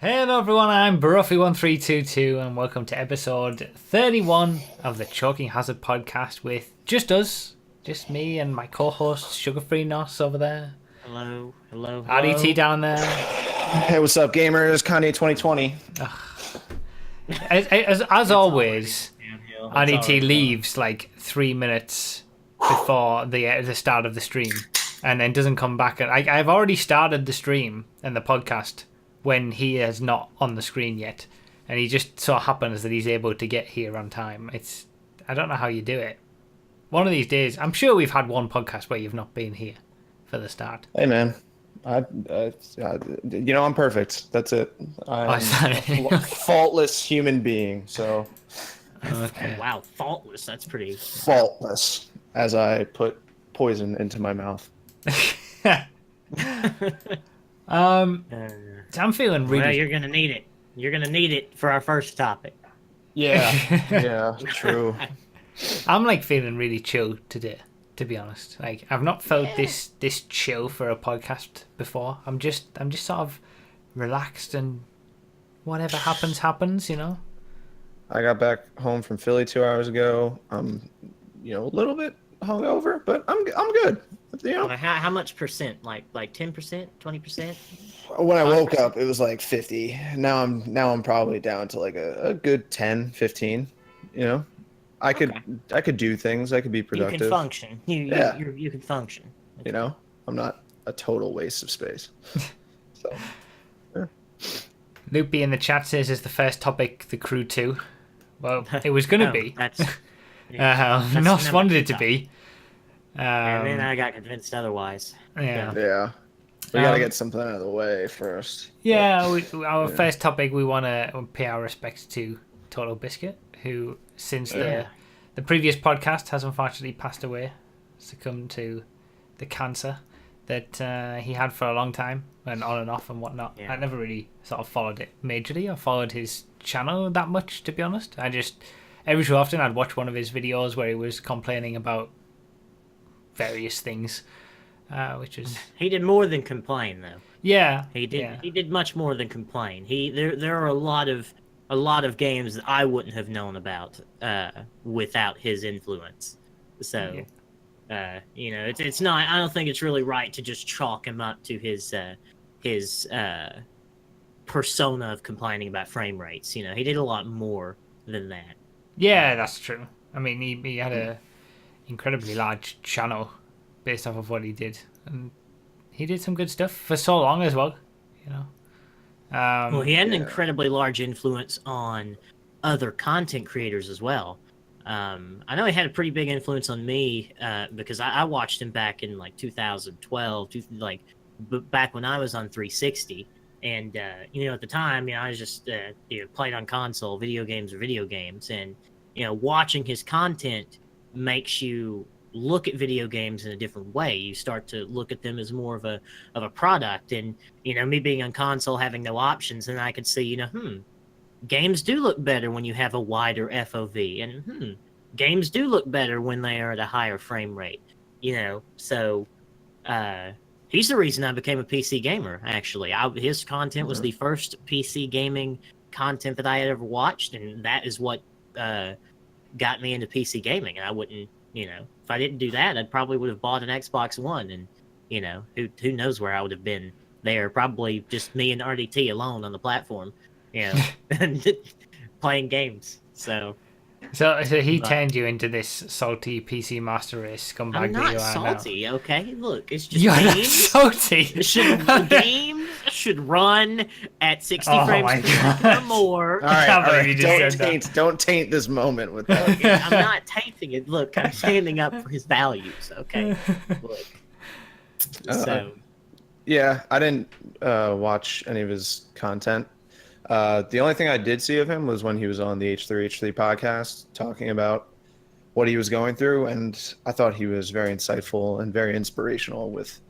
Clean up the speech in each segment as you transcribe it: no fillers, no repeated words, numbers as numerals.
Hello everyone, I'm Broughy1322 and welcome to episode 31 of the Choking Hazard podcast with just us, just me and my co-host Sugar-Free Nos over there. Hello. RDT down there. Hey, what's up, gamers? Kanye 2020. As always, Downhill. RDT leaves like 3 minutes before the start of the stream and then doesn't come back. And I've already started the stream and the podcast when he is not on the screen yet, and he just so happens that he's able to get here on time. I don't know how you do it. One of these days, I'm sure we've had one podcast where you've not been here for the start. Hey, man. I'm perfect. That's it. I'm a faultless human being. So, Okay. Wow, faultless. That's pretty faultless as I put poison into my mouth. I'm feeling really. Well, you're gonna need it. You're gonna need it for our first topic. Yeah, true. I'm like feeling really chill today, to be honest. Like I've not felt this chill for a podcast before. I'm just sort of relaxed and whatever happens, you know. I got back home from Philly 2 hours ago. I'm, a little bit hungover, but I'm good. How much percent? Like 10%, 20%? When I woke up, it was like 50. Now I'm probably down to like a good 10, 15. I could do things. I could be productive. You can function. You can function. I'm not a total waste of space. So, yeah. Loopy in the chat says is the first topic the crew 2. Well, it was gonna be. That's Nos wanted it to be. And then I got convinced otherwise. Yeah. Yeah. We gotta get something out of the way first. Yeah, our first topic, we want to pay our respects to TotalBiscuit, who since the previous podcast has unfortunately passed away, succumbed to the cancer that he had for a long time, and on and off and whatnot. Yeah. I never really sort of followed it majorly or followed his channel that much, to be honest. I just, every so often I'd watch one of his videos where he was complaining about various things, which is... He did more than complain, though. Yeah. He did. Yeah. He did much more than complain. There are a lot of games that I wouldn't have known about without his influence. So, it's not. I don't think it's really right to just chalk him up to his persona of complaining about frame rates. He did a lot more than that. Yeah, that's true. I mean, he had a incredibly large channel based off of what he did, and he did some good stuff for so long as well. Well, he had an incredibly large influence on other content creators as well. I know he had a pretty big influence on me because I watched him back in like 2012, back when I was on 360. And, at the time, I was just played on console. Video games are video games. And, watching his content makes you look at video games in a different way. You start to look at them as more of a product. And, me being on console, having no options, and I could see, games do look better when you have a wider FOV. And, games do look better when they are at a higher frame rate. So he's the reason I became a PC gamer, actually. His content was the first PC gaming content that I had ever watched, and that is what got me into PC gaming. And I wouldn't, if I didn't do that, I probably would have bought an Xbox One, and, who knows where I would have been there. Probably just me and RDT alone on the platform, and playing games. So he turned you into this salty PC Master Race scumbag. I'm not that you are salty, now. Okay? Look, it's just You're not games. salty. Games should run at 60 frames per second or more. All right, you just don't taint this moment with that. Okay, I'm not tainting it. Look, I'm standing up for his values, okay? Look. So... Yeah, I didn't watch any of his content. The only thing I did see of him was when he was on the H3H3 podcast talking about what he was going through, and I thought he was very insightful and very inspirational with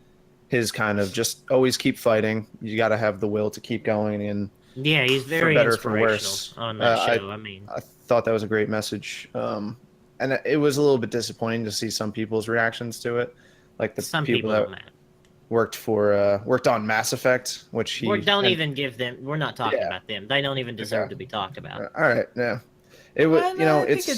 his kind of just always keep fighting. You got to have the will to keep going, and yeah, he's very for better, inspirational for worse. On that show. I thought that was a great message, and it was a little bit disappointing to see some people's reactions to it, like the some people that worked on Mass Effect, which he even give them. We're not talking about them. They don't even deserve to be talked about. All right, yeah. It was, I think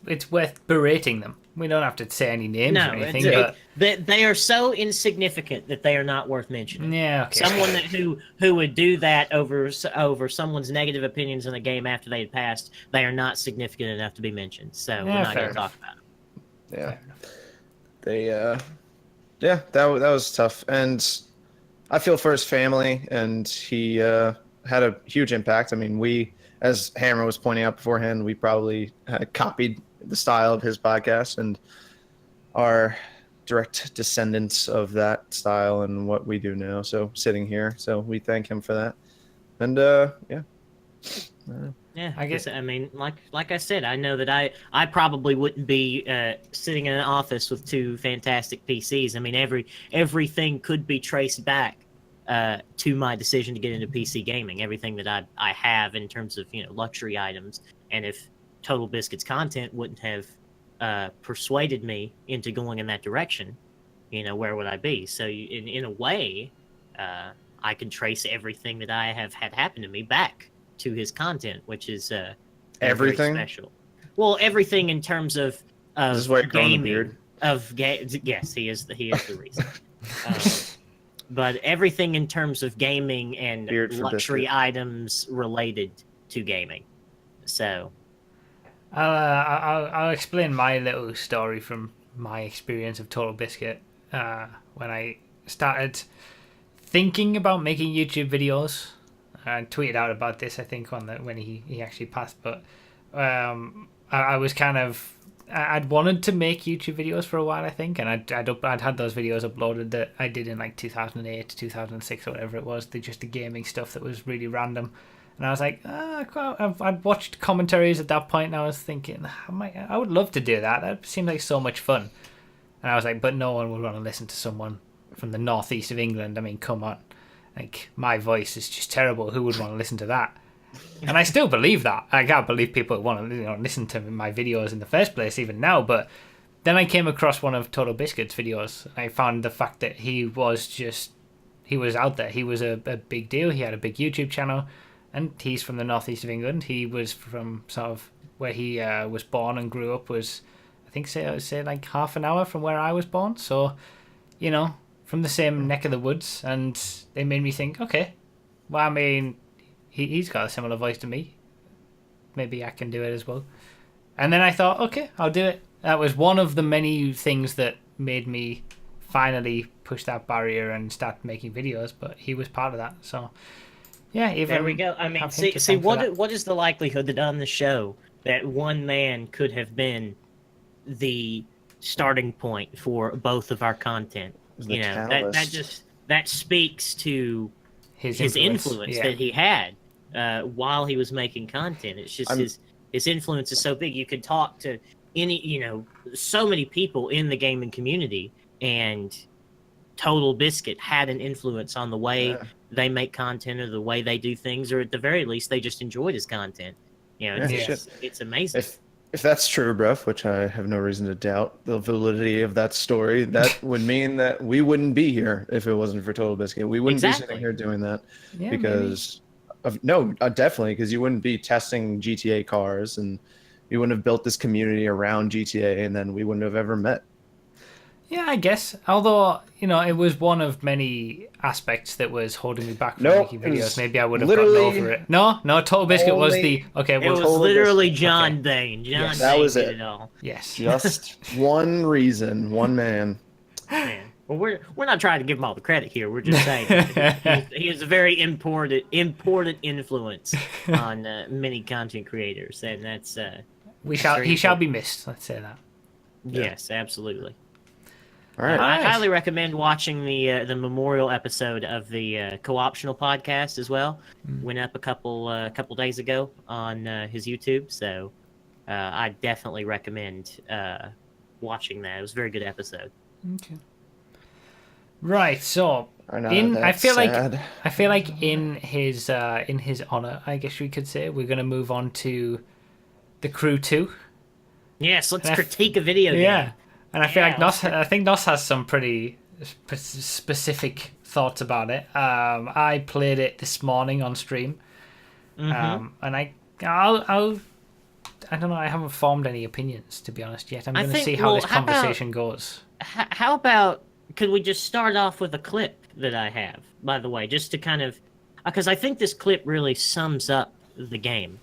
it's worth berating them. We don't have to say any names or anything, but they are so insignificant that they are not worth mentioning. Yeah, okay. Someone who would do that over someone's negative opinions in a game after they had passed, they are not significant enough to be mentioned. So we're not going to talk about them. Yeah, that was tough, and I feel for his family, and he had a huge impact. I mean, we, as Hammer was pointing out beforehand, we probably copied the style of his podcast and are direct descendants of that style and what we do now. So sitting here, so we thank him for that. And yeah, I guess. I mean, like I said, I know that I probably wouldn't be sitting in an office with two fantastic PCs. I mean, everything could be traced back to my decision to get into PC gaming. Everything that I have in terms of luxury items, and if TotalBiscuit's content wouldn't have persuaded me into going in that direction, where would I be? So in a way, I can trace everything that I have had happen to me back to his content, which is everything very special. Well, everything in terms of this is why you're growing a beard. Yes, he is the reason. But everything in terms of gaming and luxury items related to gaming. So I'll explain my little story from my experience of TotalBiscuit when I started thinking about making YouTube videos. I tweeted out about this, I think, when he actually passed. But I was kind of, I'd wanted to make YouTube videos for a while, I think, and I'd had those videos uploaded that I did in like 2008, 2006, or whatever it was. They're just the gaming stuff that was really random. And I was like, I'd watched commentaries at that point, and I was thinking, I would love to do that. That seems like so much fun. And I was like, but no one would want to listen to someone from the northeast of England. I mean, come on. Like, my voice is just terrible. Who would want to listen to that? And I still believe that. I can't believe people want to listen to my videos in the first place, even now. But then I came across one of TotalBiscuit's videos. I found the fact that he was out there. He was a big deal. He had a big YouTube channel. And he's from the northeast of England. He was from sort of where he was born and grew up was, I think, say like half an hour from where I was born. So, from the same neck of the woods. And it made me think, okay, well, I mean, he's got a similar voice to me. Maybe I can do it as well. And then I thought, okay, I'll do it. That was one of the many things that made me finally push that barrier and start making videos. But he was part of that. So, yeah, there we go. I mean, see, what is the likelihood that on the show that one man could have been the starting point for both of our content? That speaks to his influence that he had while he was making content. It's just his influence is so big. You could talk to so many people in the gaming community, and TotalBiscuit had an influence on the way they make content or the way they do things, or at the very least, they just enjoyed his content. It's amazing. If that's true, Brough, which I have no reason to doubt the validity of that story, that would mean that we wouldn't be here if it wasn't for TotalBiscuit. We wouldn't be sitting here doing that definitely, because you wouldn't be testing GTA cars, and you wouldn't have built this community around GTA, and then we wouldn't have ever met. Yeah, I guess. Although, it was one of many aspects that was holding me back from making videos. Maybe I would have gotten over it. No, TotalBiscuit was the... Okay, it was literally John Dane. John Dane did it all. Yes. Just one reason, one man. Well, we're not trying to give him all the credit here. We're just saying he is a very important influence on many content creators, and that's... he shall be missed, let's say that. Yes, absolutely. All right. I highly recommend watching the memorial episode of the Co-optional podcast as well. Went up a couple days ago on his YouTube, so I definitely recommend watching that. It was a very good episode. Okay. Right, so I feel like in his honor, I guess we could say, we're going to move on to The Crew 2. Yes, let's critique a video game. Yeah. And I feel like Nos has some pretty specific thoughts about it. I played it this morning on stream, and I don't know. I haven't formed any opinions, to be honest, yet. I'm going to see how this conversation goes. How about, could we just start off with a clip that I have, by the way, just to kind of, because I think this clip really sums up the game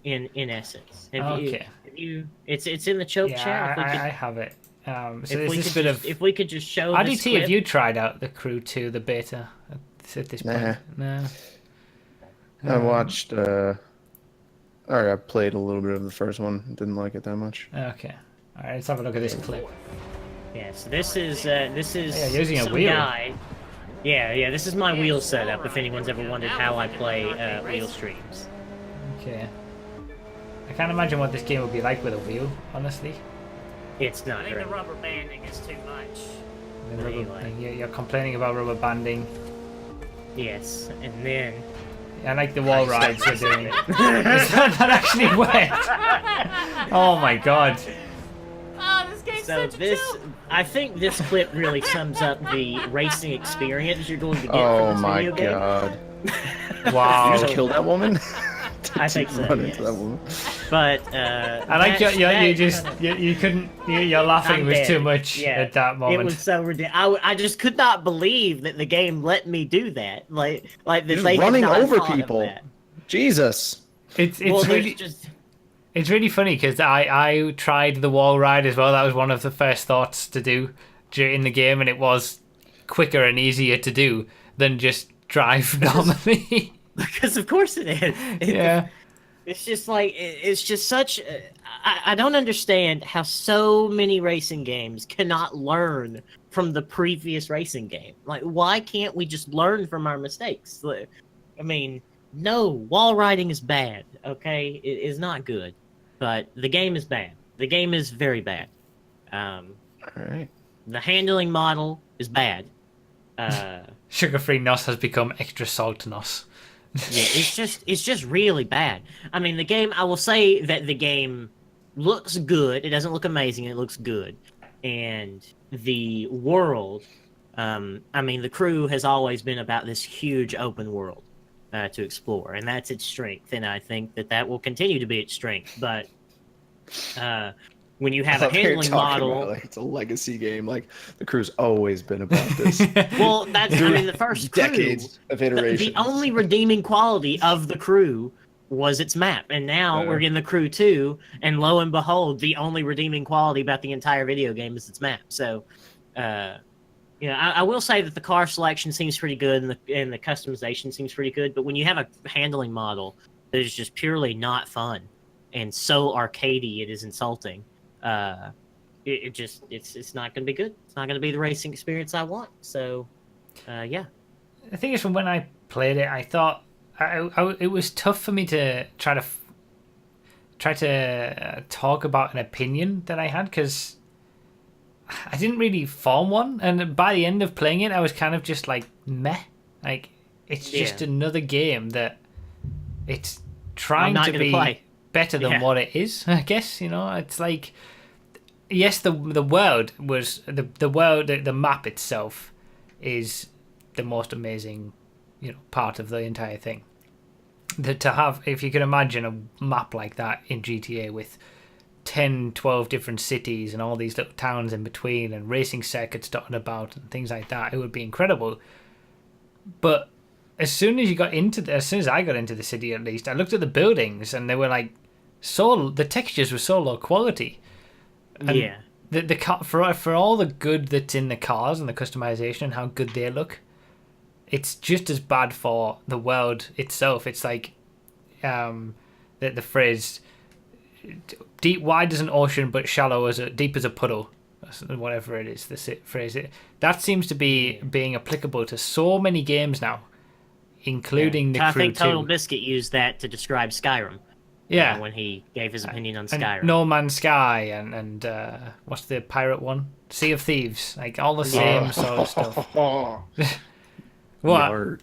in essence. It's in the choke chat. I have it. So if we could just show. RDT, have you tried out the Crew 2, the beta at this point? No. I watched. I played a little bit of the first one. Didn't like it that much. Okay. All right. Let's have a look at this clip. Yes, this is using a wheel. Guy. Yeah. This is my wheel setup. If anyone's ever wondered how I play wheel streams. Okay. I can't imagine what this game would be like with a wheel, honestly. It's not. I think the rubber banding is too much. You're complaining about rubber banding. Yes, and then. I like the wall rides you're doing. Is that actually wet? Oh my god. Oh, this game's such a joke. I think this clip really sums up the racing experience you're going to get from this video game. Oh my god. Wow. Did you just kill that woman? I think so. Into that woman? But I like you couldn't. Your laughing was too much at that moment. It was so ridiculous. I just could not believe that the game let me do that. Like that just they running had not over thought people. Of that. Jesus. It's really funny because I tried the wall ride as well. That was one of the first thoughts to do in the game, and it was quicker and easier to do than just drive normally. Because of course it is. Yeah. It's just like, it's just such, I don't understand how so many racing games cannot learn from the previous racing game. Like, why can't we just learn from our mistakes? I mean, no, wall riding is bad, okay? It is not good. But the game is bad. The game is very bad. All right. The handling model is bad. Sugar-free NOS has become extra salt NOS. Yeah, it's just really bad. I mean, the game, I will say that the game looks good. It doesn't look amazing. It looks good. And the world, I mean, the Crew has always been about this huge open world to explore, and that's its strength. And I think that will continue to be its strength. But when you have a handling model, like it's a legacy game. Like the Crew's always been about this. Well, that's I mean the first decades of iterations. The only redeeming quality of the Crew was its map, and now we're getting the Crew 2, and lo and behold, the only redeeming quality about the entire video game is its map. So, I will say that the car selection seems pretty good, and the customization seems pretty good. But when you have a handling model that is just purely not fun and so arcadey, it is insulting. It's not going to be good. It's not going to be the racing experience I want. So, yeah. The thing is, from when I played it, I thought it was tough for me to try to talk about an opinion that I had because I didn't really form one. And by the end of playing it, I was kind of just like meh. Like it's just another game that it's trying to be better than what it is. I guess it's like. Yes, the world was the map itself is the most amazing, part of the entire thing. To have, if you can imagine a map like that in GTA with 10, 12 different cities and all these little towns in between and racing circuits dotted about and things like that, it would be incredible. But as soon as I got into the city, at least, I looked at the buildings and they were like the textures were so low quality. And the car, for all the good that's in the cars and the customization and how good they look, it's just as bad for the world itself. It's like the phrase deep wide as an ocean but shallow as deep as a puddle, whatever it is, the phrase that seems to be being applicable to so many games now, including the Crew 2. I think TotalBiscuit used that to describe Skyrim. Yeah, when he gave his opinion on Skyrim. And No Man's Sky and what's the pirate one? Sea of Thieves. Like all the same sort of stuff. What?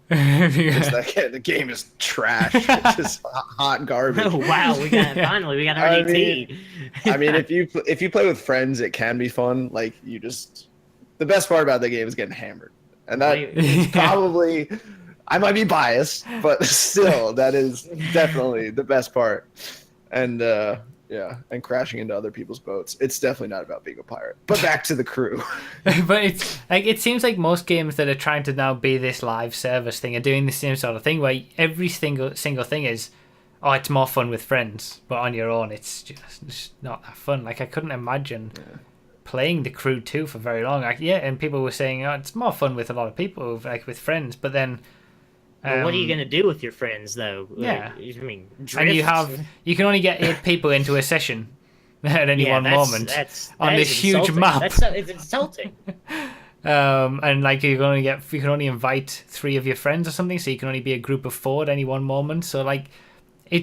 The game is trash. It's just hot garbage. Oh wow, we got RDT. I mean, if you play with friends, it can be fun. Like you just the best part about the game is getting hammered, and that is probably. I might be biased, but still, that is definitely the best part. And and crashing into other people's boats. It's definitely not about being a pirate. But back to the crew. But it's like it seems like most games that are trying to now be this live service thing are doing the same sort of thing, where every single thing is, oh, it's more fun with friends, but on your own, it's just not that fun. Like I couldn't imagine. Playing the crew 2 for very long. Like, and people were saying, oh, it's more fun with a lot of people, like with friends, but then well, what are you going to do with your friends, though? Yeah. I mean, drift. And you can only get 8 people into a session at any one moment on this huge map. It's insulting. And like you can only invite 3 of your friends or something, so you can only be a group of 4 at any one moment. So like, I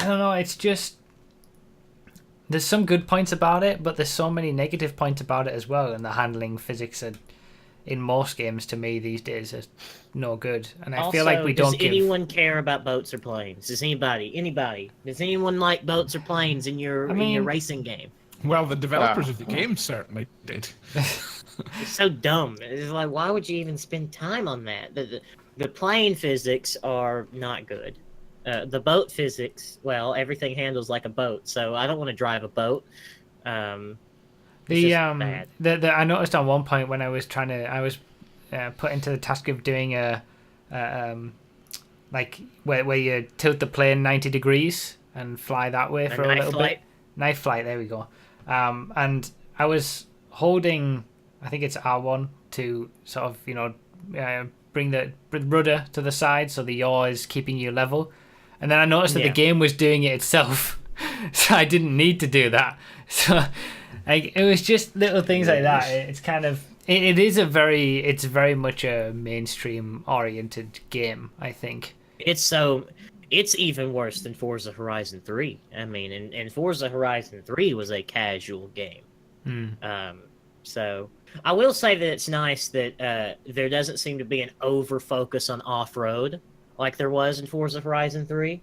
don't know, it's just there's some good points about it, but there's so many negative points about it as well, and the handling physics are, in most games to me these days, are no good. And I feel like we don't does anyone care about boats or planes? Does anybody? Does anyone like boats or planes in your racing game? Well, the developers of the game certainly did. It's so dumb. It's like, why would you even spend time on that? The plane physics are not good. The boat physics, well, everything handles like a boat, so I don't want to drive a boat. I noticed on one point when I was put into the task of doing like where you tilt the plane 90 degrees and fly that way for a little bit. Knife flight, there we go. And I was holding, I think it's R1 to sort of bring the rudder to the side so the yaw is keeping you level. And then I noticed that the game was doing it itself, so I didn't need to do that. So it was just little things like that. It's kind of it's very much a mainstream oriented game, I think. It's even worse than Forza Horizon 3. I mean, and Forza Horizon 3 was a casual game. So I will say that it's nice that there doesn't seem to be an over focus on off-road like there was in Forza Horizon 3.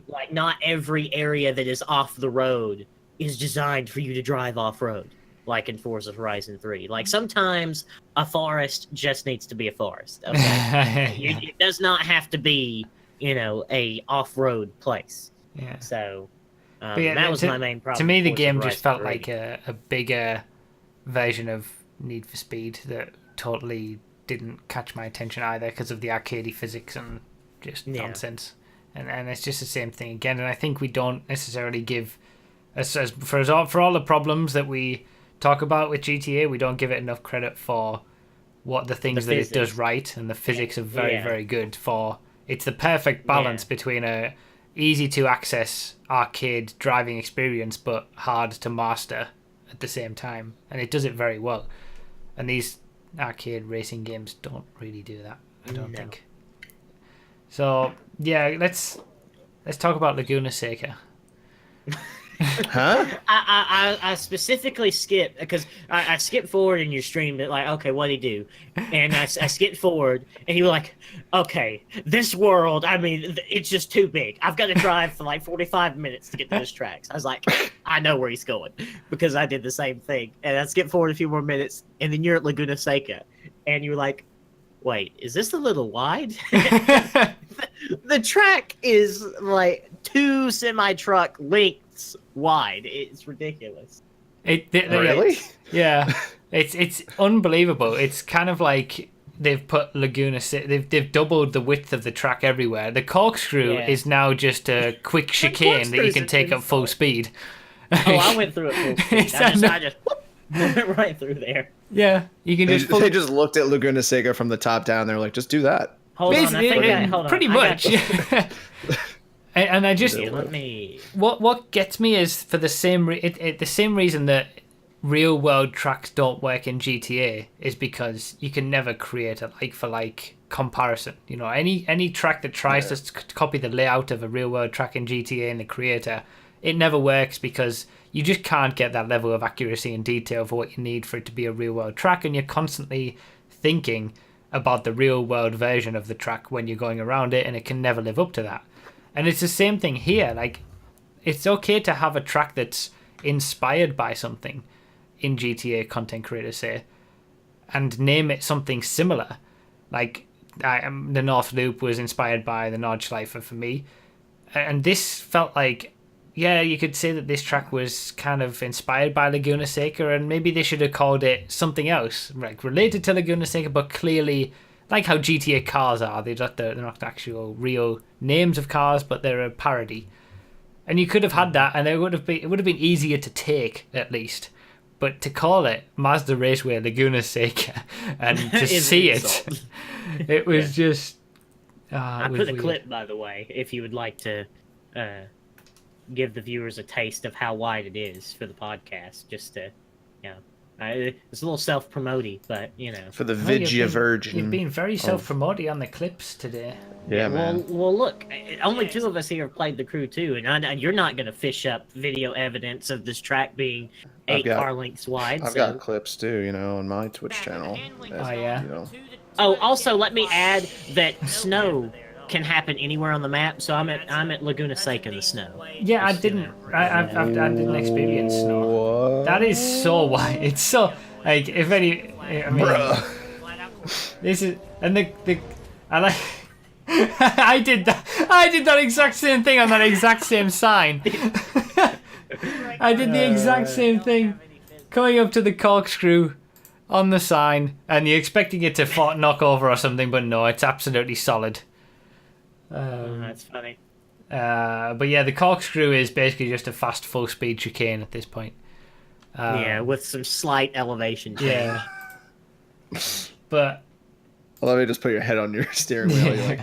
Like, not every area that is off the road is designed for you to drive off-road, like in Forza Horizon 3. Like, sometimes a forest just needs to be a forest. Okay? It does not have to be, a off-road place. Yeah. So, that was my main problem. To me, the game just felt like a bigger version of Need for Speed that totally didn't catch my attention either because of the arcadey physics and just nonsense. And it's just the same thing again. And I think we don't necessarily give, for all the problems that we talk about with GTA, we don't give it enough credit for what the things that it does right, and the physics are very, very good for. It's the perfect balance between a easy to access arcade driving experience but hard to master at the same time, and it does it very well. And these arcade racing games don't really do that, I don't think. So let's talk about Laguna Seca. Huh? I specifically skipped because I skipped forward in your stream. That like, okay, what'd he do? And I skipped forward, and you were like, okay, this world. I mean, it's just too big. I've got to drive for like 45 minutes to get to this track. So I was like, I know where he's going because I did the same thing. And I skipped forward a few more minutes, and then you're at Laguna Seca, and you're like, wait, is this a little wide? The track is like 2 semi-truck lengths wide. It's ridiculous. Really? Yeah. It's unbelievable. It's kind of like they've put Laguna Seca, they've doubled the width of the track everywhere. The corkscrew is now just a quick chicane that you can take at full speed. Oh, I went through it full speed. I just went right through there. Yeah, you can just. They just looked at Laguna Seca from the top down. They're like, just do that. Hold on, pretty much. And I just what gets me is for the same the same reason that real world tracks don't work in GTA is because you can never create a like for like comparison. Any track that tries to copy the layout of a real world track in GTA in the creator, it never works because you just can't get that level of accuracy and detail for what you need for it to be a real world track, and you're constantly thinking about the real world version of the track when you're going around it, and it can never live up to that. And it's the same thing here. Like, it's okay to have a track that's inspired by something. in GTA content creators say, and name it something similar. Like the North Loop was inspired by the Nordschleife for me, and this felt like, yeah, you could say that this track was kind of inspired by Laguna Seca, and maybe they should have called it something else, like related to Laguna Seca, but clearly, like how GTA cars are, they're not actual real names of cars, but they're a parody. And you could have had that, and it would have been easier to take at least. But to call it Mazda Raceway Laguna Seca and to see it was just. I put a clip, by the way, if you would like to. Give the viewers a taste of how wide it is for the podcast, just to, it's a little self-promoting, but for the Vigia Virgin. You've been very self-promoting on the clips today. Yeah, man. Well, look, only two of us here have played the Crew 2, and you're not going to fish up video evidence of this track being 8 car lengths wide. I've got clips too, on my Twitch channel. Oh, also, let me add that snow can happen anywhere on the map, so I'm at Laguna Seca in the snow. Yeah, I didn't experience snow. What? That is so wide. It's so like if any. I mean, this is and I like. I did that exact same thing on that exact same sign. I did the exact same thing, coming up to the corkscrew on the sign, and you're expecting it to knock over or something, but no, it's absolutely solid. That's funny. But yeah, the corkscrew is basically just a fast full speed chicane at this point. With some slight elevation change. Yeah. But let me just put your head on your steering wheel. You're like,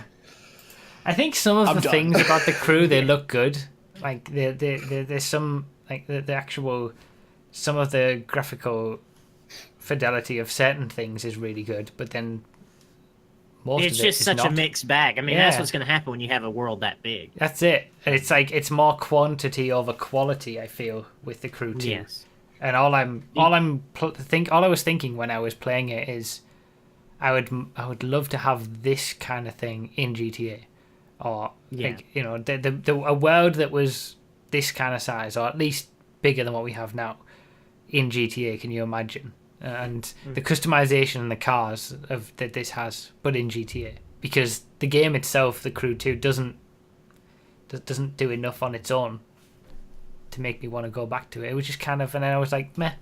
I think some of the things about the Crew, they look good. Like there's some like the actual some of the graphical fidelity of certain things is really good, but then. It's just such a mixed bag. I mean, that's what's going to happen when you have a world that big. That's it. And it's like it's more quantity over quality. I feel with the Crew 2. Yes. And all I was thinking when I was playing it is, I would love to have this kind of thing in GTA, or like a world that was this kind of size, or at least bigger than what we have now in GTA. Can you imagine? And the customization and the cars that this has, but in GTA, because the game itself, the Crew 2, doesn't do enough on its own to make me want to go back to it. It was just kind of, and then I was like, meh,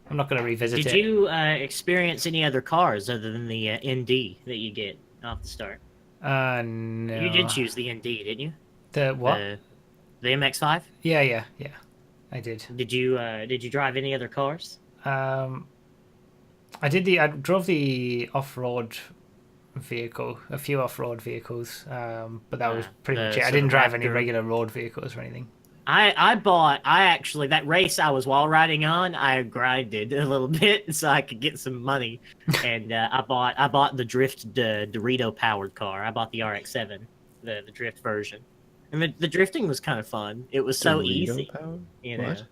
I'm not going to revisit it. Did you experience any other cars other than the ND that you get off the start? No. You did choose the ND, didn't you? The what? The MX-5? Yeah, I did. Did you drive any other cars? I drove the off-road vehicle, a few off-road vehicles, but that was pretty much it. I didn't drive any regular road vehicles or anything. That race I was wall riding on, I grinded a little bit so I could get some money, and I bought the drift Dorito powered car. I bought the RX-7, the drift version, and the drifting was kind of fun. It was so easy, What?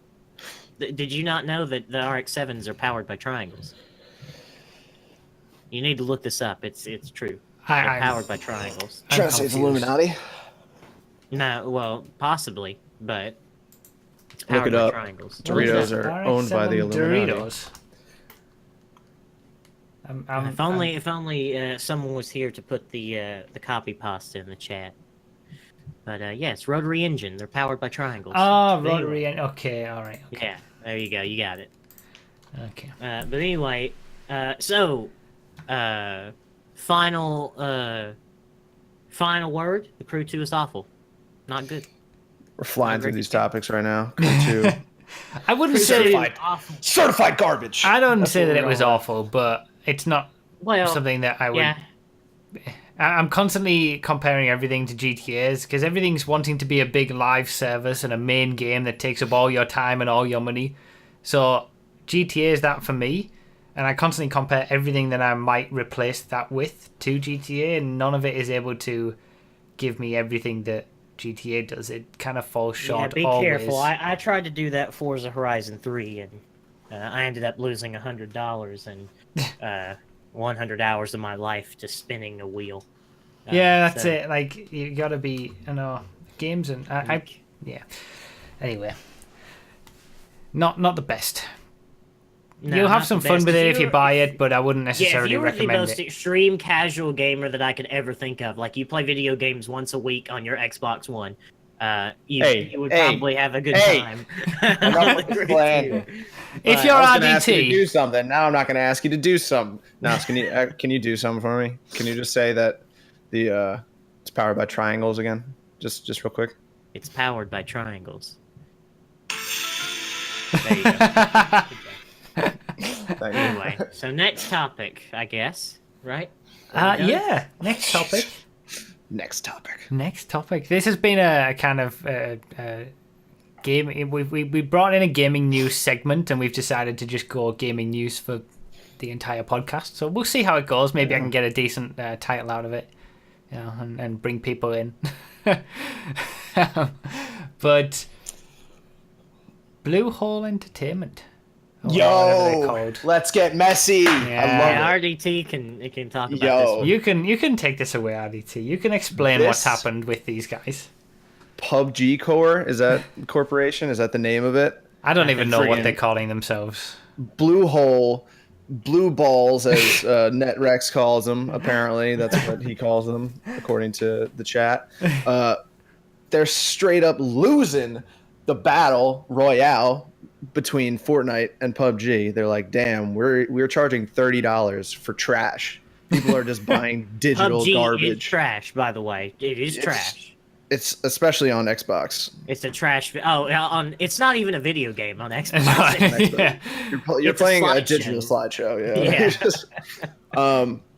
Did you not know that the RX-7s are powered by triangles? You need to look this up. It's true. They're powered by triangles. Trying to say it's Illuminati? No, well, possibly, but it's Look powered it by up. triangles. Doritos are owned by the Illuminati. Doritos. If only someone was here to put the copy pasta in the chat. But yes, rotary engine. They're powered by triangles. Oh, rotary engine. Okay, all right. Okay. Yeah, there you go. You got it. Okay. But anyway, final word. The Crew 2 is awful. Not good. We're flying through these topics right now. Crew 2. I wouldn't say certified garbage. I don't say that it was awful, but it's not something that I would. Yeah. I'm constantly comparing everything to GTAs because everything's wanting to be a big live service and a main game that takes up all your time and all your money. So GTA is that for me, and I constantly compare everything that I might replace that with to GTA, and none of it is able to give me everything that GTA does. It kind of falls short. Yeah, be always. careful. I tried to do that Forza Horizon 3, and I ended up losing $100 and 100 hours of my life to spinning a wheel. Yeah, that's it. Like, you gotta be, games and yeah. Anyway, not the best. No, You'll have not some the fun best. with it if you buy it, but I wouldn't Yeah, if necessarily you were the recommend most it. extreme casual gamer that I could ever think of, like you play video games once a week on your Xbox One, you would probably have a good time. I'll agree slander. too. If But- you're I was going to ask you to RDT, do something. Now I'm not going to ask you to do something. Now, can you do something for me? Can you just say that it's powered by triangles again? Just real quick. It's powered by triangles. There you go. Anyway, so next topic, I guess, right? yeah. Next topic. Next topic. Next topic. This has been a kind of game. We brought in a gaming news segment, and we've decided to just go gaming news for the entire podcast. So we'll see how it goes. Maybe I can get a decent title out of it, and bring people in. But Blue Hole Entertainment. Whatever they're called. Let's get messy. Yeah. I love RDT can talk about this one. You can take this away, RDT. You can explain what's happened with these guys. PUBG Core, is that corporation? Is that the name of it? I don't even know what friggin' they're calling themselves. Blue Hole, Blue Balls, as NetRex calls them. Apparently, that's what he calls them, according to the chat. They're straight up losing the battle royale between Fortnite and PUBG. They're like, damn, we're charging $30 for trash. People are just buying digital PUBG garbage. is trash, by by the way. It is trash. It's especially on Xbox. It's a trash. It's not even a video game on Xbox. Yeah. You're It's a playing a slideshow. digital slideshow. Yeah. Yeah. Just,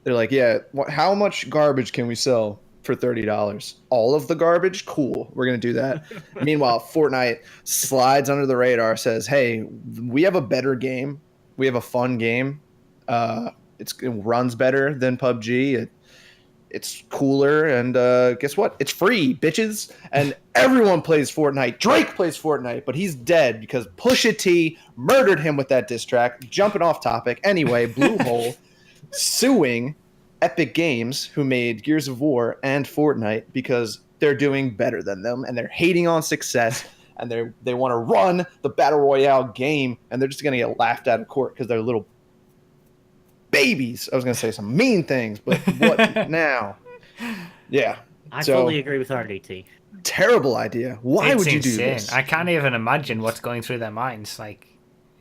they're like, yeah. How much garbage can we sell for $30? All of the garbage? Cool. We're gonna do that. Meanwhile, Fortnite slides under the radar, says, hey, we have a better game. We have a fun game. It runs better than PUBG. It's cooler, and guess what? It's free, bitches. And everyone plays Fortnite. Drake plays Fortnite, but he's dead because Pusha T murdered him with that diss track. Jumping off topic. Anyway, Blue Hole suing Epic Games, who made Gears of War and Fortnite, because they're doing better than them, and they're hating on success, and they want to run the Battle Royale game, and they're just going to get laughed out of court because they're little babies. I was going to say some mean things, but what now? Yeah. I fully agree with RDT. Terrible idea. Why would you do this? I can't even imagine what's going through their minds. Like,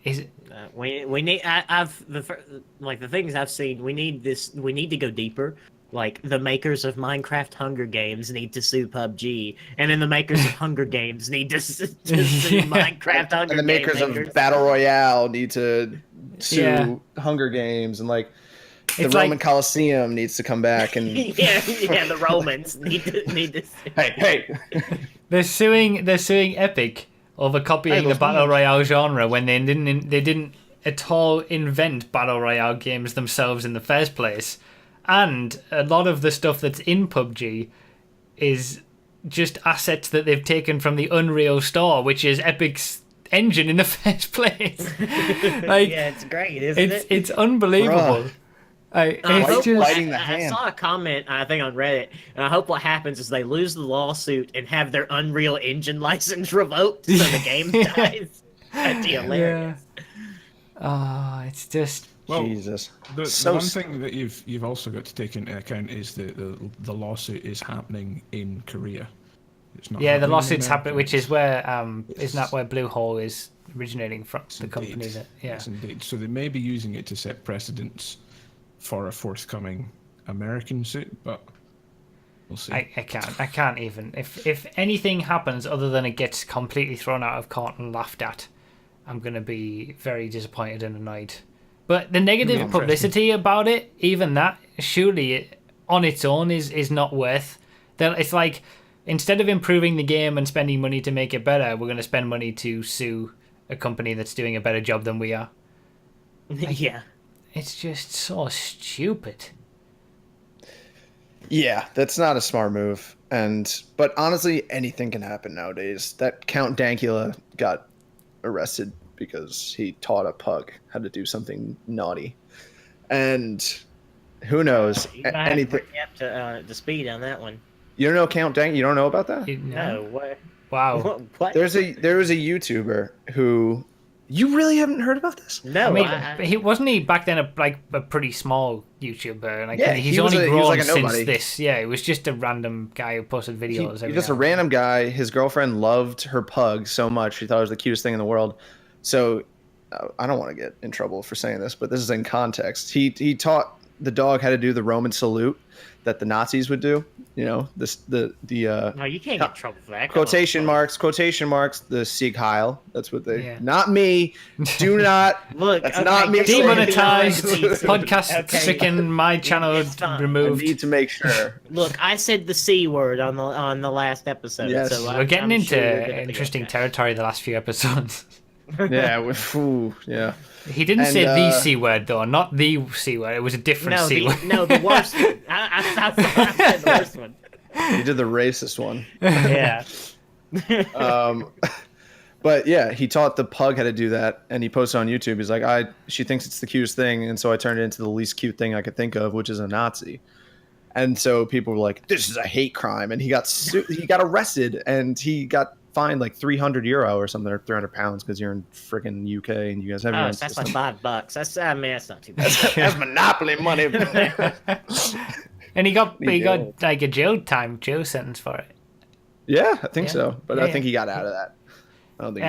is it? We need. The things I've seen. We need this. We need to go deeper. Like the makers of Minecraft Hunger Games need to sue PUBG, and then the makers of Hunger Games need to sue Minecraft Hunger Games. And the makers of Battle Royale need to sue Hunger Games, and like the Roman Colosseum needs to come back and yeah, the Romans need to sue. Hey. They're suing Epic over copying the Battle Royale genre when they didn't at all invent Battle Royale games themselves in the first place. And a lot of the stuff that's in PUBG is just assets that they've taken from the Unreal Store, which is Epic's engine in the first place. Yeah, it's great, isn't it? It's unbelievable. I saw a comment, I think, on Reddit, and I hope what happens is they lose the lawsuit and have their Unreal Engine license revoked so the game dies. That'd be hilarious. Oh, it's just... Well, Jesus. The one thing that you've also got to take into account is the lawsuit is happening in Korea. It's not. Yeah, the lawsuit's happening, which is where isn't that where Blue Hole is originating from? The company that Yes, indeed. So they may be using it to set precedents for a forthcoming American suit, but we'll see. I can't even. If anything happens other than it gets completely thrown out of court and laughed at, I'm gonna be very disappointed and annoyed. But the negative publicity about it, even that, surely on its own is not worth. It's like, instead of improving the game and spending money to make it better, we're going to spend money to sue a company that's doing a better job than we are. Yeah. It's just so stupid. Yeah, that's not a smart move. But honestly, anything can happen nowadays. That Count Dankula got arrested because he taught a pug how to do something naughty, and who knows? Anything. Up to speed on that one. You don't know Count Dank? You don't know about that? No. What? Wow. What? There was a YouTuber who You really haven't heard about this? No, I mean, he wasn't he back then a pretty small YouTuber. Like, Yeah, he's he was only he was grown like a since nobody. this. Yeah, it was just a random guy who posted videos. He's every just a now and random guy. His girlfriend loved her pug so much. She thought it was the cutest thing in the world. So I don't want to get in trouble for saying this, but this is in context. He taught the dog how to do the Roman salute that the Nazis would do. You know, the no, you can't get in trouble for that. quotation marks, the Sieg Heil. That's what they. Yeah. Not me. Do not. Look, that's not me. Demonetized. Okay. Podcast stricken. My channel removed. I need to make sure. Look, I said the C word on the last episode. Yes. So We're getting I'm into sure you're gonna be interesting okay. territory the last few episodes. Yeah. Yeah. He didn't And, say the C word though, not the C word. It was a different No, C word. the worst one. I said the worst one. You did the racist one. Yeah. But yeah, he taught the pug how to do that, and he posted on YouTube. He's like, she thinks it's the cutest thing, and so I turned it into the least cute thing I could think of, which is a Nazi. And so people were like, "This is a hate crime," and he got arrested, and he got fined like €300 or something, or 300 pounds, because you're in freaking UK and you guys have your own That's system. like $5. That's not too bad. That's monopoly money. And he got like a jail sentence for it. Yeah, I think so, but I Yeah. think he got out of that. I don't think.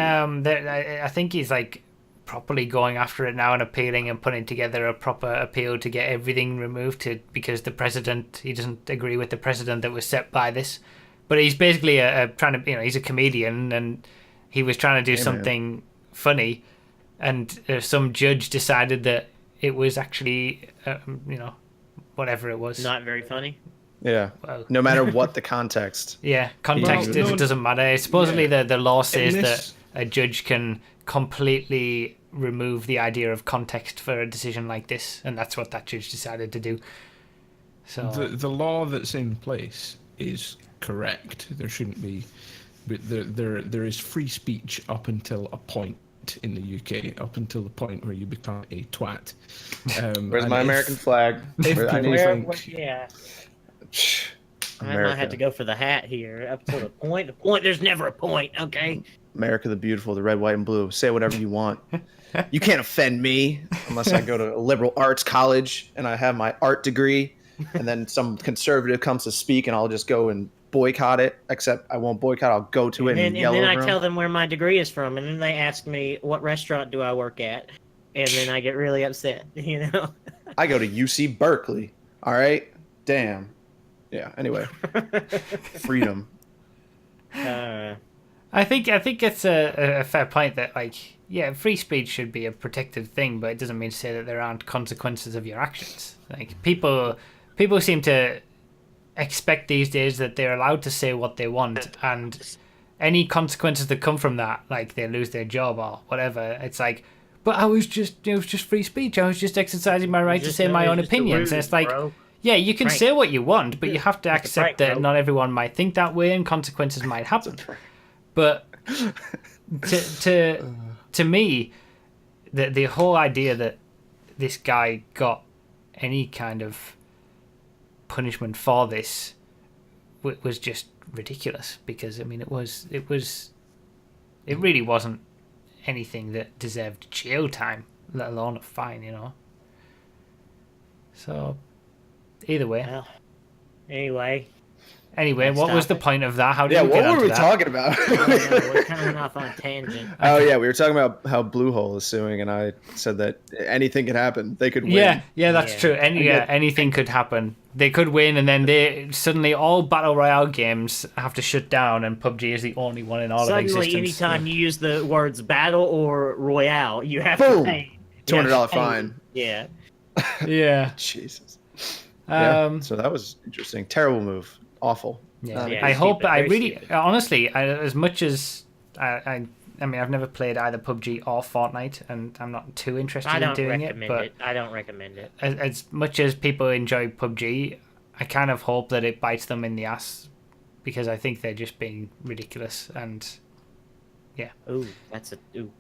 I think he's like properly going after it now and appealing and putting together a proper appeal to get everything removed because the president, he doesn't agree with the precedent that was set by this. But he's basically trying to, he's a comedian and he was trying to do something funny, and some judge decided that it was actually, whatever it was. Not very funny. Yeah. Well, No matter what the context. yeah, context Well, it doesn't matter. Supposedly the law says In that this- a judge can completely remove the idea of context for a decision like this, and that's what that judge decided to do. So The law that's in place is correct. There shouldn't be, but there is free speech up until a point in the UK, up until the point where you become a twat. Where's and my if- American flag? if I people need- think- Yeah. I America. might have to go for the hat here. Up to the point. The point. There's never a point. Okay. America the beautiful, the red, white, and blue. Say whatever you want. You can't offend me unless I go to a liberal arts college and I have my art degree, and then some conservative comes to speak and I'll just go and boycott it. Except I won't boycott. I'll go to it and And yell then I over 'em. tell them where my degree is from, and then they ask me what restaurant do I work at, and then I get really upset. You know. I go to UC Berkeley. All right. Damn. Yeah. Anyway. Freedom. I think it's a fair point that, like, yeah, free speech should be a protected thing, but it doesn't mean to say that there aren't consequences of your actions. Like, people seem to expect these days that they're allowed to say what they want, and any consequences that come from that, like they lose their job or whatever, it's like, but it was just free speech. I was just exercising my right to say my own opinions. And it's like, yeah, you can say what you want, but you have to accept that not everyone might think that way and consequences might happen. But to me, the whole idea that this guy got any kind of punishment for this was just ridiculous, because I mean it really wasn't anything that deserved jail time, let alone a fine, So either way. Well, anyway, what was the point of that? How did Yeah, we what get were onto we that? talking about? we're kind of off on a tangent. Oh yeah, we were talking about how Bluehole is suing, and I said that anything could happen. They could win. Yeah, that's Yeah. true. Anything could happen. They could win, and then they suddenly all battle royale games have to shut down, and PUBG is the only one in all of existence. Suddenly, anytime you use the words battle or royale, you have Boom! to pay $200 fine. Yeah. Yeah. Jesus. Yeah. Um, So that was interesting. Terrible move. Awful. Yeah, Yeah, I hope. stupid, I very really, stupid. honestly, as much as I mean, I've never played either PUBG or Fortnite, and I'm not too interested I in don't doing it. recommend But it. I don't recommend it. as much as people enjoy PUBG, I kind of hope that it bites them in the ass, because I think they're just being ridiculous. And Ooh, that's a ooh.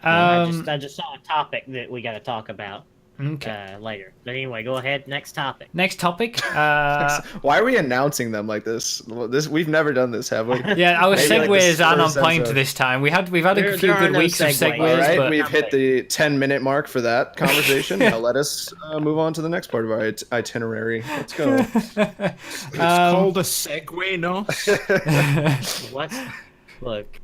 um, I just saw a topic that we got to talk about. later. But anyway, go ahead. Next topic. Next topic. Why are we announcing them like this? We've never done this, have we? Yeah, our Maybe like segues the aren't on first point episode. this time. We've had a few There are good no weeks of segues. segues, All right, but we've hit the 10-minute mark for that conversation. Now let us move on to the next part of our itinerary. Let's go. It's called a segue, no? What? Look,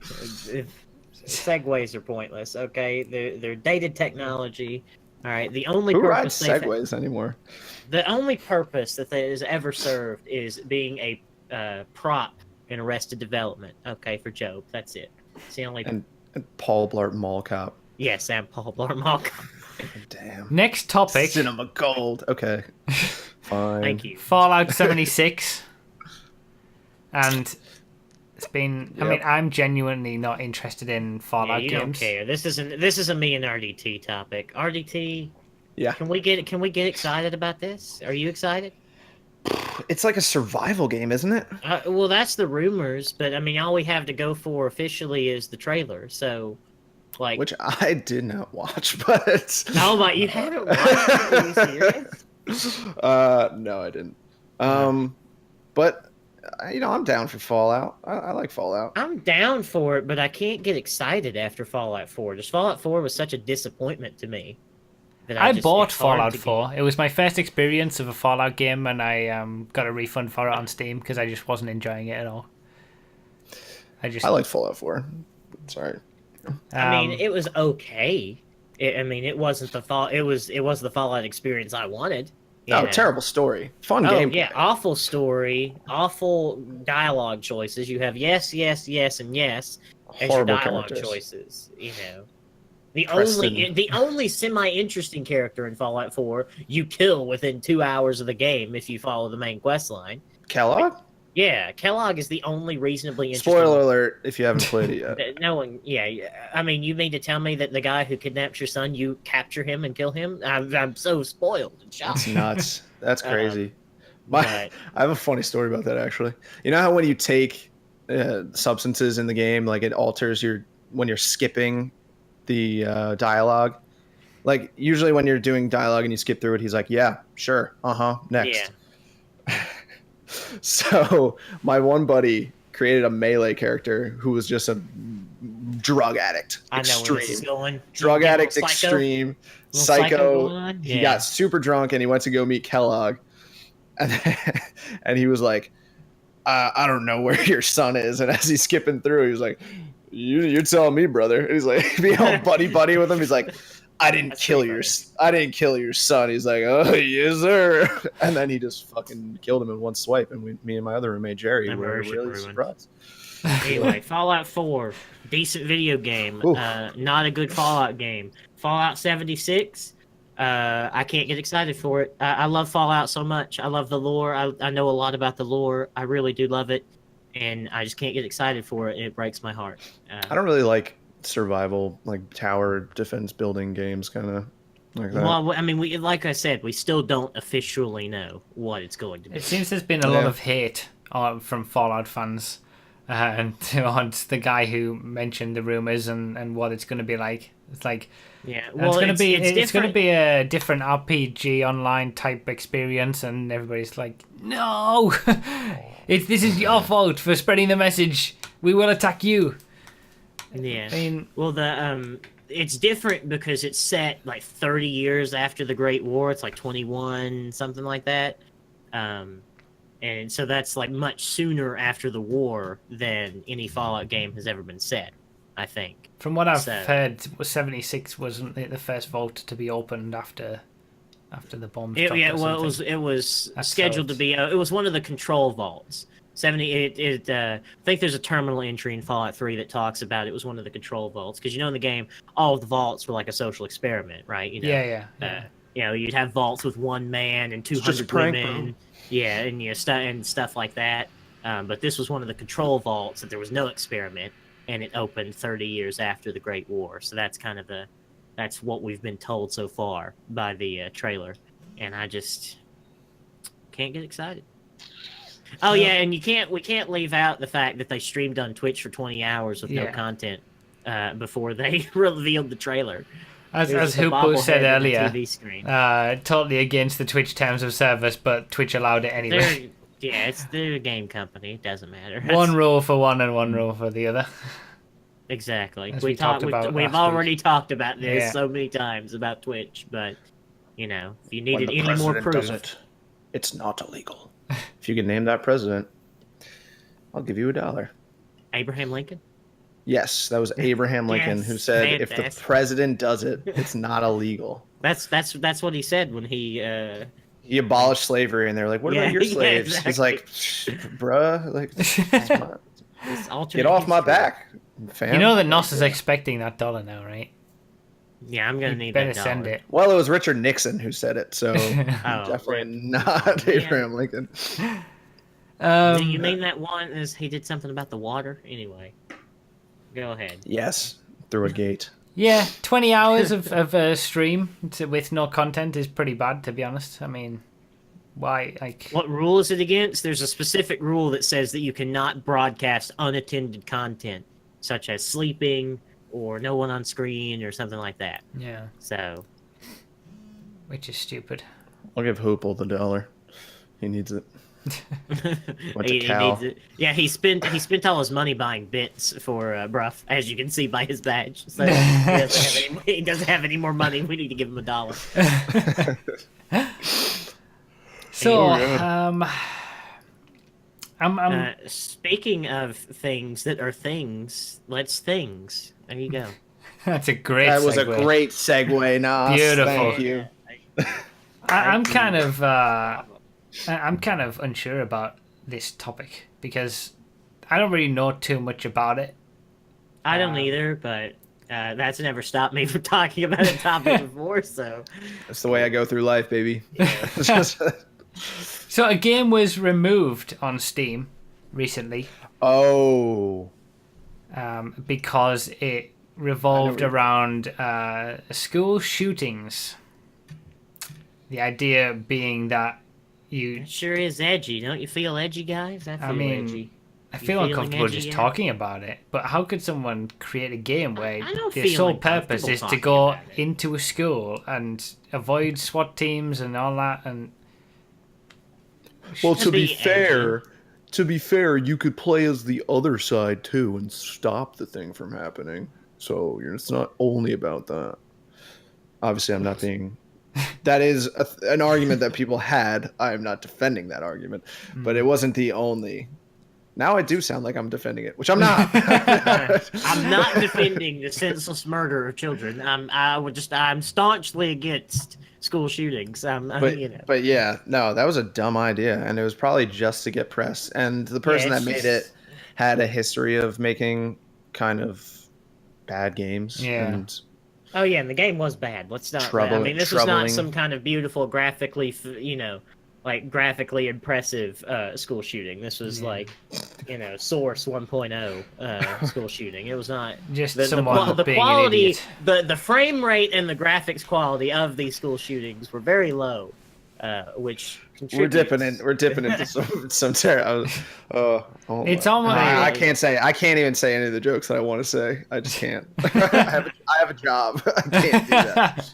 segues are pointless. Okay, they're dated technology. All right, the only Who purpose rides segways anymore? the only purpose that has ever served is being a prop in Arrested Development. Okay, for Job. That's it. It's the only. And Paul Blart Mall Cop. Yes, and Paul Blart Mall Cop. Damn. next topic. Cinema Gold. Okay. Fine. Thank you. Fallout 76. And it's been. I Yep. mean, I'm genuinely not interested in Fallout You games. don't care. This is a me and RDT topic. RDT, Yeah. can we get excited about this? Are you excited? It's like a survival game, isn't it? Well, that's the rumors, but I mean, all we have to go for officially is the trailer. So, like, Which I did not watch, but oh my, you haven't watched it? Are you serious? no, I didn't. But I'm down for Fallout. I like Fallout. I'm down for it, but I can't get excited after Fallout 4. Just Fallout 4 was such a disappointment to me. That I just- bought it's hard Fallout to 4. It was my first experience of a Fallout game, and I got a refund for it on Steam because I just wasn't enjoying it at all. I like Fallout 4. Sorry. I mean, it was okay. It wasn't the fall. It was the Fallout experience I wanted. you know? Terrible story. Fun Oh game. yeah, awful story, awful dialogue choices. You have yes, yes, yes, and yes as Horrible your dialogue characters. choices. You know, the Preston. only semi-interesting character in Fallout 4 you kill within 2 hours of the game if you follow the main quest line. Kellogg? Yeah, Kellogg is the only reasonably interesting. Spoiler alert if you haven't played it yet. No one, yeah. I mean, you mean to tell me that the guy who kidnaps your son, you capture him and kill him? I'm so spoiled and That's shocked. nuts. That's crazy. But I have a funny story about that, actually. You know how when you take substances in the game, like it alters when you're skipping the dialogue? Like, usually when you're doing dialogue and you skip through it, he's like, yeah, sure, next. Yeah. So my one buddy created a melee character who was just a drug addict. I know where this is Extreme. going. Drug Little addict, psycho? extreme, Little psycho psycho. going on? He Yeah. got super drunk and he went to go meet Kellogg. And he was like, I don't know where your son is. And as he's skipping through, he was like, you're telling me, brother. And he's like, being all buddy with him. He's like, I didn't That's kill pretty your son. He's like, oh, yes, sir. And then he just fucking killed him in one swipe. And me and my other roommate, Jerry, were Memorship really ruined. surprised. Anyway, Fallout 4, decent video game. Oof. Not a good Fallout game. Fallout 76, I can't get excited for it. I love Fallout so much. I love the lore. I know a lot about the lore. I really do love it. And I just can't get excited for it. It breaks my heart. I don't really like survival, like tower defense building games, kind of like that. Well, I mean, like I said, we still don't officially know what it's going to be. It seems there's been a lot Yeah. of hate from Fallout fans and on the guy who mentioned the rumors and what it's going to be like. It's like Yeah, it's going to be it's going to different. be a different RPG online type experience, and everybody's like, no, this is your fault for spreading the message. We will attack you. Yeah. I mean, Well, it's different because it's set like 30 years after the Great War. It's like 21, something like that. And so that's like much sooner after the war than any Fallout game has ever been set, I think. from what I've So- heard, 76 wasn't it the first vault to be opened after the bomb dropped. Yeah, or well, something? it was That's scheduled how to be. It was one of the control vaults. 70. I think there's a terminal entry in Fallout 3 that talks about it was one of the control vaults because in the game all of the vaults were like a social experiment, right? Yeah. You'd have vaults with one man and just 200 a prank, women. Yeah, and stuff like that. But this was one of the control vaults that there was no experiment, and it opened 30 years after the Great War. So that's kind of that's what we've been told so far by the trailer, and I just can't get excited. Oh yeah, and we can't leave out the fact that they streamed on Twitch for 20 hours with no Yeah. content before they revealed the trailer. As just a Hoopo said bobblehead and a earlier, TV screen. totally against the Twitch terms of service, but Twitch allowed it anyway. They're a game company. It doesn't matter. One rule for one and one rule for the other. Exactly. As we talked about we've last already week. talked about this Yeah. so many times about Twitch, but you know, if you When needed the any more president does proof, it, it's not illegal. If you can name that president, I'll give you $1. Abraham Lincoln. Yes, that was Abraham Lincoln who Yes, said, if the fantastic. president does it, it's not illegal. That's what he said when he. He abolished slavery, and they're like, what Yeah, about your yeah, slaves? He's like, bruh, like, This alternate get off my history. back, fam. You know that Nos is expecting that dollar now, right? Yeah, I'm gonna You need better that send dollar. it. Well, it was Richard Nixon who said it, so definitely rip. not Oh, man. Abraham Lincoln. Do you mean that one is he did something about the water? Anyway, go ahead. Yes, through a gate. Yeah, 20 hours of stream with no content is pretty bad, to be honest. I mean, why? Like, What rule is it against? There's a specific rule that says that you cannot broadcast unattended content, such as sleeping or no one on screen or something like that. yeah, So, which is stupid. I'll give Hoople the $1. He needs it. Went to he Cal. needs it. Yeah, he spent all his money buying bits for Brough, as you can see by his badge. So he doesn't have any more money. We need to give him $1. So, Oh, I'm Speaking of things that are things, let's things. There you go. that's a great. That was a segue. great segue, Nas. Beautiful. Thank you. I'm kind of unsure about this topic because I don't really know too much about it. I don't either, but that's never stopped me from talking about a topic before. So That's the way I go through life, baby. So a game was removed on Steam recently Oh. because it revolved around school shootings. The idea being that you... it sure is edgy. Don't you feel edgy, guys? I feel edgy. I You feel feeling uncomfortable edgy just yet? talking about it. But how could someone create a game where I don't the feel sole uncomfortable purpose is to talking go about it. into a school and avoid SWAT teams and all that? And Well, to be fair, you could play as the other side too and stop the thing from happening. So it's not only about that. Obviously, I'm not being. That is an argument that people had. I am not defending that argument, but it wasn't the only. Now I do sound like I'm defending it, which I'm not. I'm not defending the senseless murder of children. I'm staunchly against school shootings. But yeah, no, that was a dumb idea, and it was probably just to get press. And the person that it's made just- it had a history of making kind of bad games. Yeah. And Oh yeah, and the game was bad. Let's not. This was troubling. not some kind of beautiful, graphically, graphically impressive school shooting. This was like, Source 1.0 school shooting. It was not just the someone being quality, an idiot. the frame rate and the graphics quality of these school shootings were very low, which we're contributes- dipping into some terror. It's almost I can't even say any of the jokes that I want to say. I just can't. I have a job. I can't do that.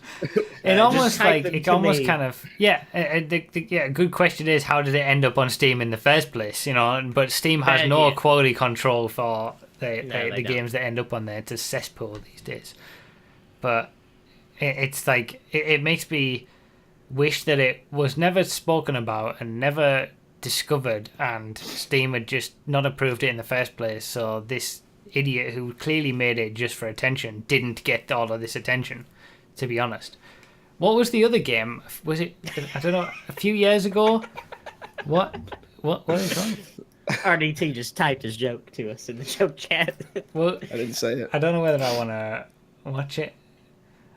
It almost type like them it to almost me. kind of good question is how did it end up on Steam in the first place? But Steam has no Yeah. quality control for they the don't. games that end up on there. It's a cesspool these days. But it's like it makes me wish that it was never spoken about and never discovered, and Steam had just not approved it in the first place. So this idiot who clearly made it just for attention didn't get all of this attention, to be honest. What was the other game? Was it, I don't know, a few years ago? What is wrong? RDT just typed his joke to us in the joke chat. Well, I didn't say it. I don't know whether I want to watch it.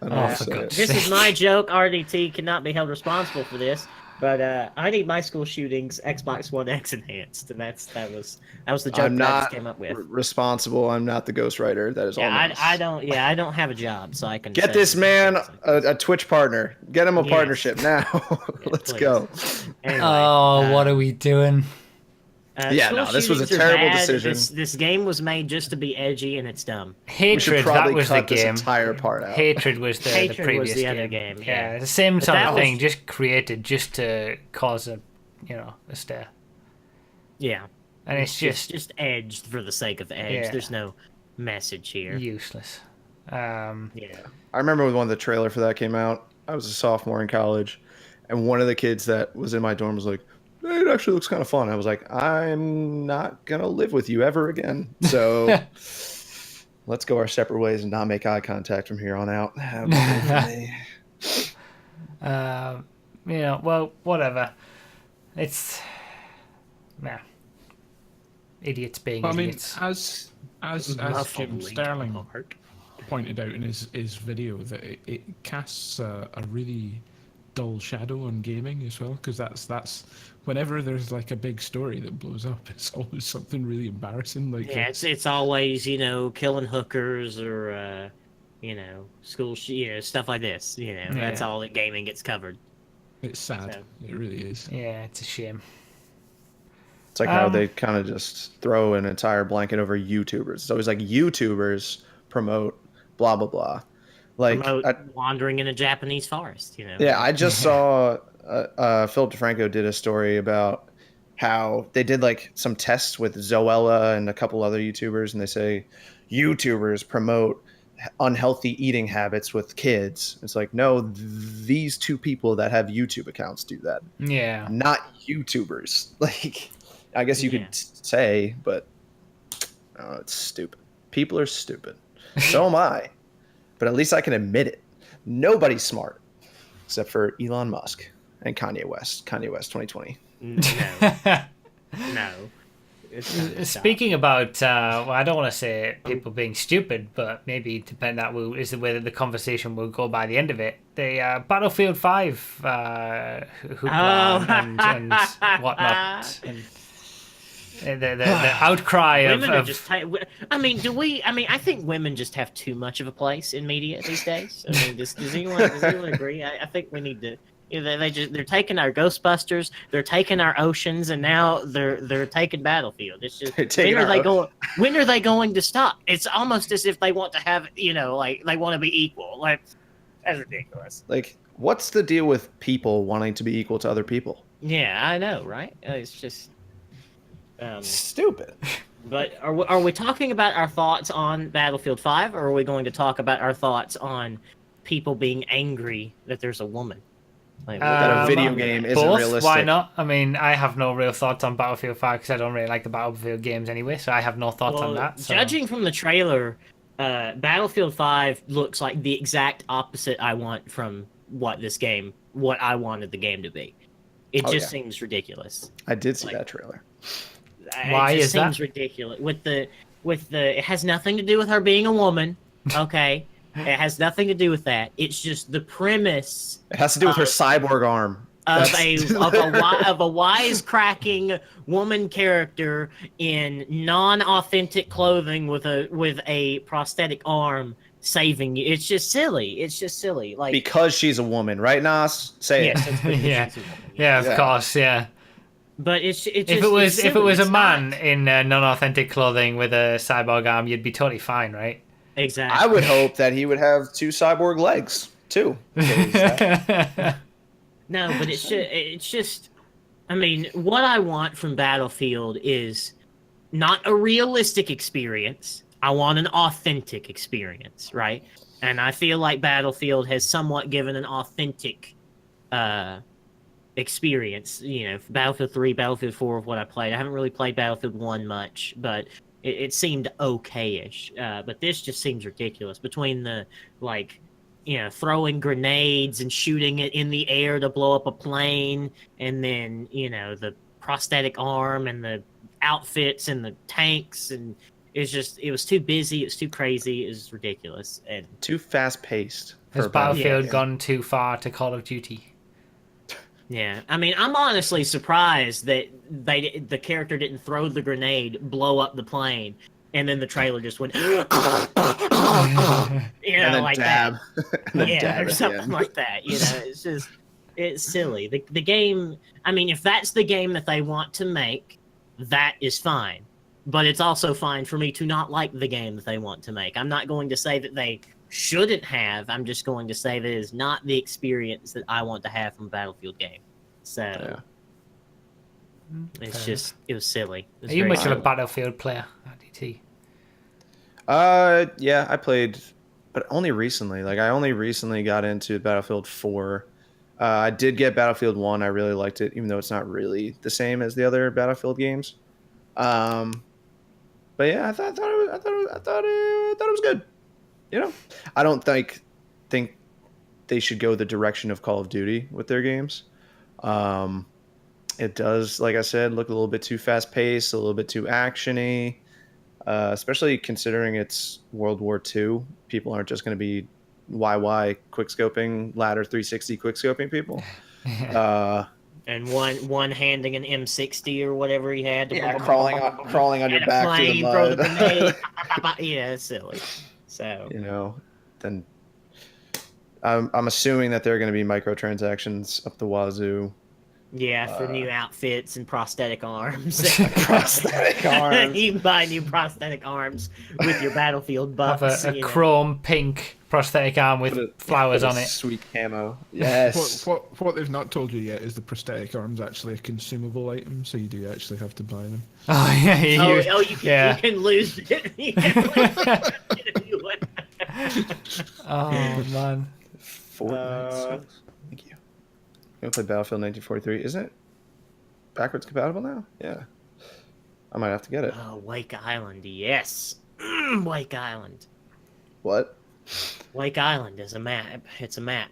I don't Oh, want for to say God's it. This is my joke. RDT cannot be held responsible for this. But I need my school shootings Xbox One X enhanced, and that was the joke I'm that I not just came up with. responsible. I'm not the ghostwriter. That is all. Yeah, Nas. I don't have a job, so I can Get say this man things like this. a Twitch partner. Get him a Yes. partnership now. Let's please. go. Anyway, Oh, what are we doing? Yeah, school no, this was a shootings are terrible bad. decision. This game was made just to be edgy, and it's dumb. We should Hatred, that probably was the cut this game. entire part out. Hatred was the Hatred was previous the other game, yeah. Yeah, the same But sort that of was- thing, just created just to cause a stir. Yeah, And it's just edged for the sake of edge. Yeah. There's no message here. useless. Yeah. I remember when the trailer for that came out, I was a sophomore in college, and one of the kids that was in my dorm was like, "Hey, it actually looks kind of fun." I was like, "I'm not going to live with you ever again. So let's go our separate ways and not make eye contact from here on out." That would be good for me. Well, whatever. It's idiots being I mean, idiots. as Jim Muffling Sterling apart. pointed out in his video, that it casts a really dull shadow on gaming as well, because that's whenever there's like a big story that blows up, it's always something really embarrassing. Like Yeah, it's always killing hookers or school stuff like this. That's all that gaming gets covered. it's sad. So. It really is. Yeah, it's a shame. It's like how they kind of just throw an entire blanket over YouTubers. It's always like YouTubers promote blah, blah, blah. Like, Promote wandering in a Japanese forest. Yeah, I just saw Philip DeFranco did a story about how they did like some tests with Zoella and a couple other YouTubers, and they say YouTubers promote unhealthy eating habits with kids. It's like, no, these two people that have YouTube accounts do that. Yeah. Not YouTubers. Like, I guess you could say, but it's stupid. People are stupid. So am I. But at least I can admit it. Nobody's smart except for Elon Musk and Kanye West. Kanye West 2020. No. Speaking about, I don't want to say people being stupid, but maybe that is the way that the conversation will go by the end of it. The Battlefield 5 hoopla and whatnot. And the outcry women of are just. I think women just have too much of a place in media these days. I mean, does anyone agree? I think we need to. They're taking our Ghostbusters, they're taking our oceans, and now they're taking Battlefield. It's just when are they going to stop? It's almost as if they want to have like they want to be equal. Like, that's ridiculous. Like, what's the deal with people wanting to be equal to other people? Yeah, I know, right? It's just stupid. But are we talking about our thoughts on Battlefield 5, or are we going to talk about our thoughts on people being angry that there's a woman? Like, that a video game isn't both, realistic. why not? I mean, I have no real thoughts on Battlefield 5 because I don't really like the Battlefield games anyway, so I have no thoughts on that. So. Judging from the trailer, Battlefield 5 looks like the exact opposite I want from what I wanted the game to be. It just seems ridiculous. I did see that trailer. Why it just is that? seems ridiculous. With the it has nothing to do with her being a woman, okay? It has nothing to do with that. It's just the premise. It has to do with her cyborg arm. Of a wisecracking woman character in non-authentic clothing with a prosthetic arm saving you. It's just silly. Like, because she's a woman, right, Nas? Say it. Yeah, of course, yeah. But if it was a man in non-authentic clothing with a cyborg arm, you'd be totally fine, right? Exactly. I would hope that he would have two cyborg legs too. No, but it's just. I mean, what I want from Battlefield is not a realistic experience. I want an authentic experience, right? And I feel like Battlefield has somewhat given an authentic experience. Battlefield 3, Battlefield 4 of what I played. I haven't really played Battlefield 1 much, but it seemed okay-ish. But this just seems ridiculous. Between the, throwing grenades and shooting it in the air to blow up a plane, and then, the prosthetic arm and the outfits and the tanks, and it was too busy, it was too crazy, it was ridiculous. And too fast-paced. Has Battlefield gone too far to Call of Duty? Yeah, I mean, I'm honestly surprised that the character didn't throw the grenade, blow up the plane, and then the trailer just went, and then like dab. that. Yeah, or something like that. It's silly. The game. I mean, if that's the game that they want to make, that is fine. But it's also fine for me to not like the game that they want to make. I'm not going to say that they shouldn't have. I'm just going to say that it is not the experience that I want to have from a Battlefield game. So it's just, it was silly. It was Are you much silly. of a Battlefield player, RDT? Yeah, I played, but only recently. Like, I only recently got into Battlefield 4. I did get Battlefield 1. I really liked it, even though it's not really the same as the other Battlefield games. But yeah, I thought it was good. You know, I don't think they should go the direction of Call of Duty with their games. It does, like I said, look a little bit too fast paced, a little bit too actiony. Especially considering it's World War II. People aren't just going to be YY quickscoping, ladder 360 quickscoping people. And one handing an M60 or whatever he had. To crawling on your back to the mud. Yeah, it's silly. So you know, then I'm assuming that there are going to be microtransactions up the wazoo. yeah, for new outfits and prosthetic arms. Prosthetic arms. You can buy new prosthetic arms with your Battlefield Have bucks. a chrome pink prosthetic arm with flowers on it. Sweet camo. Yes. What they've not told you yet is the prosthetic arm's actually a consumable item, so you do actually have to buy them. Oh yeah, you can lose it. You can lose it if you want. Oh man. Fortnite. Thank you. I'm gonna play Battlefield 1943. Isn't it backwards compatible now? Yeah. I might have to get it. Oh, Wake Island, yes. Wake Island. What? Wake Island is a map. It's a map.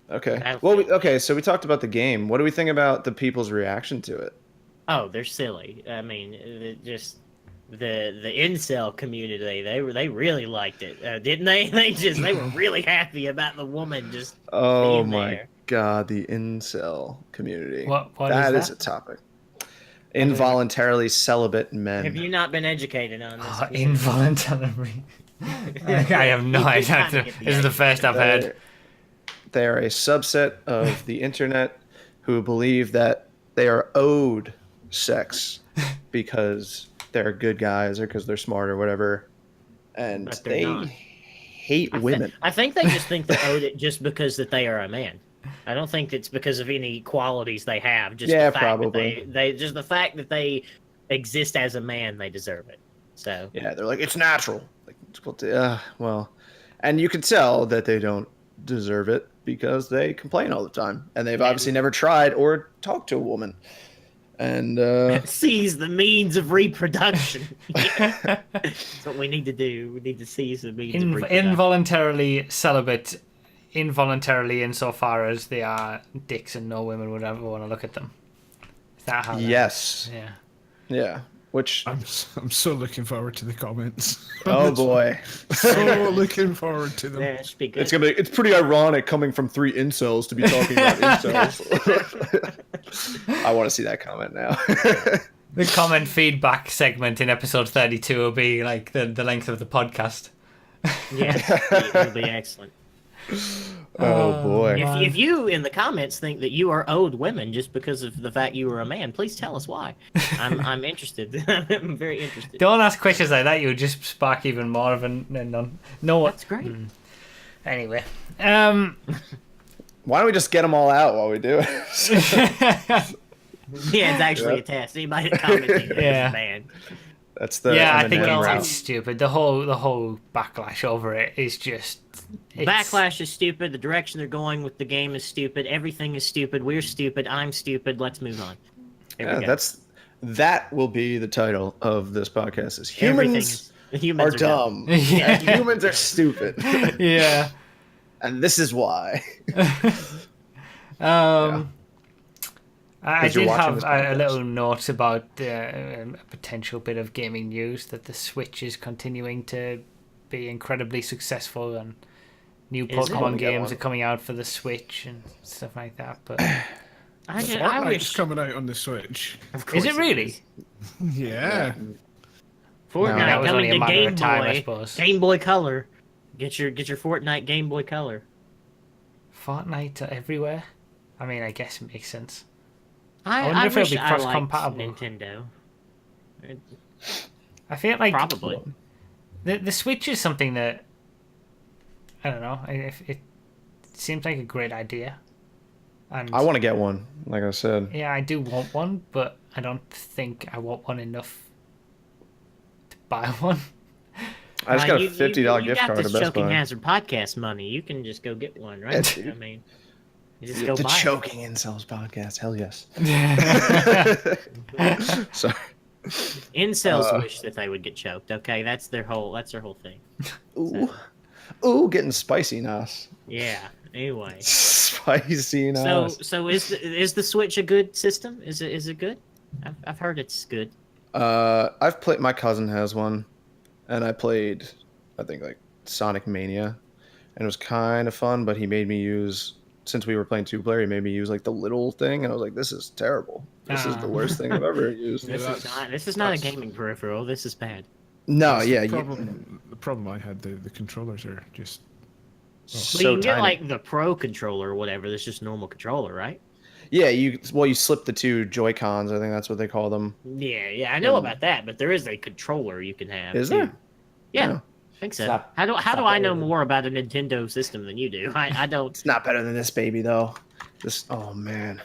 Okay. Well, so we talked about the game. What do we think about the people's reaction to it? Oh, they're silly. I mean, just the incel community. They really liked it, didn't they? They were really happy about the woman just. Oh being my there. God, the incel community. What that is a topic. Involuntarily celibate men. Have you not been educated on this? Oh, involuntarily. I have no idea. This is the first I've heard. They are a subset of the internet who believe that they are owed sex because they're good guys or because they're smart or whatever, and they hate women. I think they just think they're owed it just because that they are a man. I don't think it's because of any qualities they have. Just yeah, the fact probably. That they just the fact that they exist as a man, they deserve it. So yeah, they're like, it's natural. Like, well, and you can tell that they don't deserve it because they complain all the time, and they've obviously never tried or talked to a woman. And seize the means of reproduction. That's what we need to do. We need to seize the means of reproduction. Involuntarily celibate, involuntarily insofar as they are dicks and no women would ever want to look at them. Is that how? Yes. Yeah. Yeah. Which I'm so looking forward to the comments. Oh boy, so looking forward to them. Yeah, it should be good. It's pretty ironic coming from 3 incels to be talking about incels. I want to see that comment now. The comment feedback segment in episode 32 will be like the length of the podcast. Yeah, it'll be excellent. Oh boy! If you in the comments think that you are owed women just because of the fact you were a man, please tell us why. I'm interested. I'm very interested. Don't ask questions like that. You'll just spark even more of none. No, that's great. Anyway, why don't we just get them all out while we do it? Yeah, it's actually a test. Anybody commenting is a man. That's the I think it's stupid. The whole backlash over it is just backlash is stupid. The direction they're going with the game is stupid. Everything is stupid. We're stupid. I'm stupid. Let's move on. That will be the title of this podcast. Is humans are dumb. Yeah. Humans are stupid. Yeah, and this is why. I did have a little note about a potential bit of gaming news that the Switch is continuing to be incredibly successul and new Pokemon games are coming out for the Switch and stuff like that. But Fortnite's coming out on the Switch. Is it really? Yeah. Fortnite coming to Game Boy. I suppose. Game Boy Color. Get your Fortnite Game Boy Color. Fortnite everywhere. I mean, I guess it makes sense. I wonder if it'll wish be I liked cross-compatible. Nintendo. I feel like Probably. the Switch is something that I don't know. It seems like a great idea, and I want to get one. Like I said, yeah, I do want one, but I don't think I want one enough to buy one. I just got a $50 gift card You to got this Best Choking Buy. Hazard podcast money. You can just go get one, right? Yeah, dude. I mean, you just go The buy Choking Incels podcast. Hell yes. Sorry. Incels wish that they would get choked. Okay, that's their whole thing. Ooh, getting spicy, Nas. Yeah. Anyway, Spicy Nas. so is the Switch a good system? Is it good? I've heard it's good. I've played. My cousin has one, and I played. I think like Sonic Mania, and it was kind of fun. But he made me use. Since we were playing 2-player, he made me use like the little thing, and I was like, "This is terrible. This is the worst thing I've ever used." This is not a gaming peripheral. This is bad. No, That's yeah, the problem I had, the controllers are just But so you can get tiny. like the Pro controller or whatever. That's just normal controller, right? Yeah, you slip the 2 Joy-Cons. I think that's what they call them. Yeah, I know about that, but there is a controller you can have. Is too. there? Yeah, No. I think so. Stop. How do Stop I it. know more about a Nintendo system than you do? I don't. It's not better than this baby though. This oh man.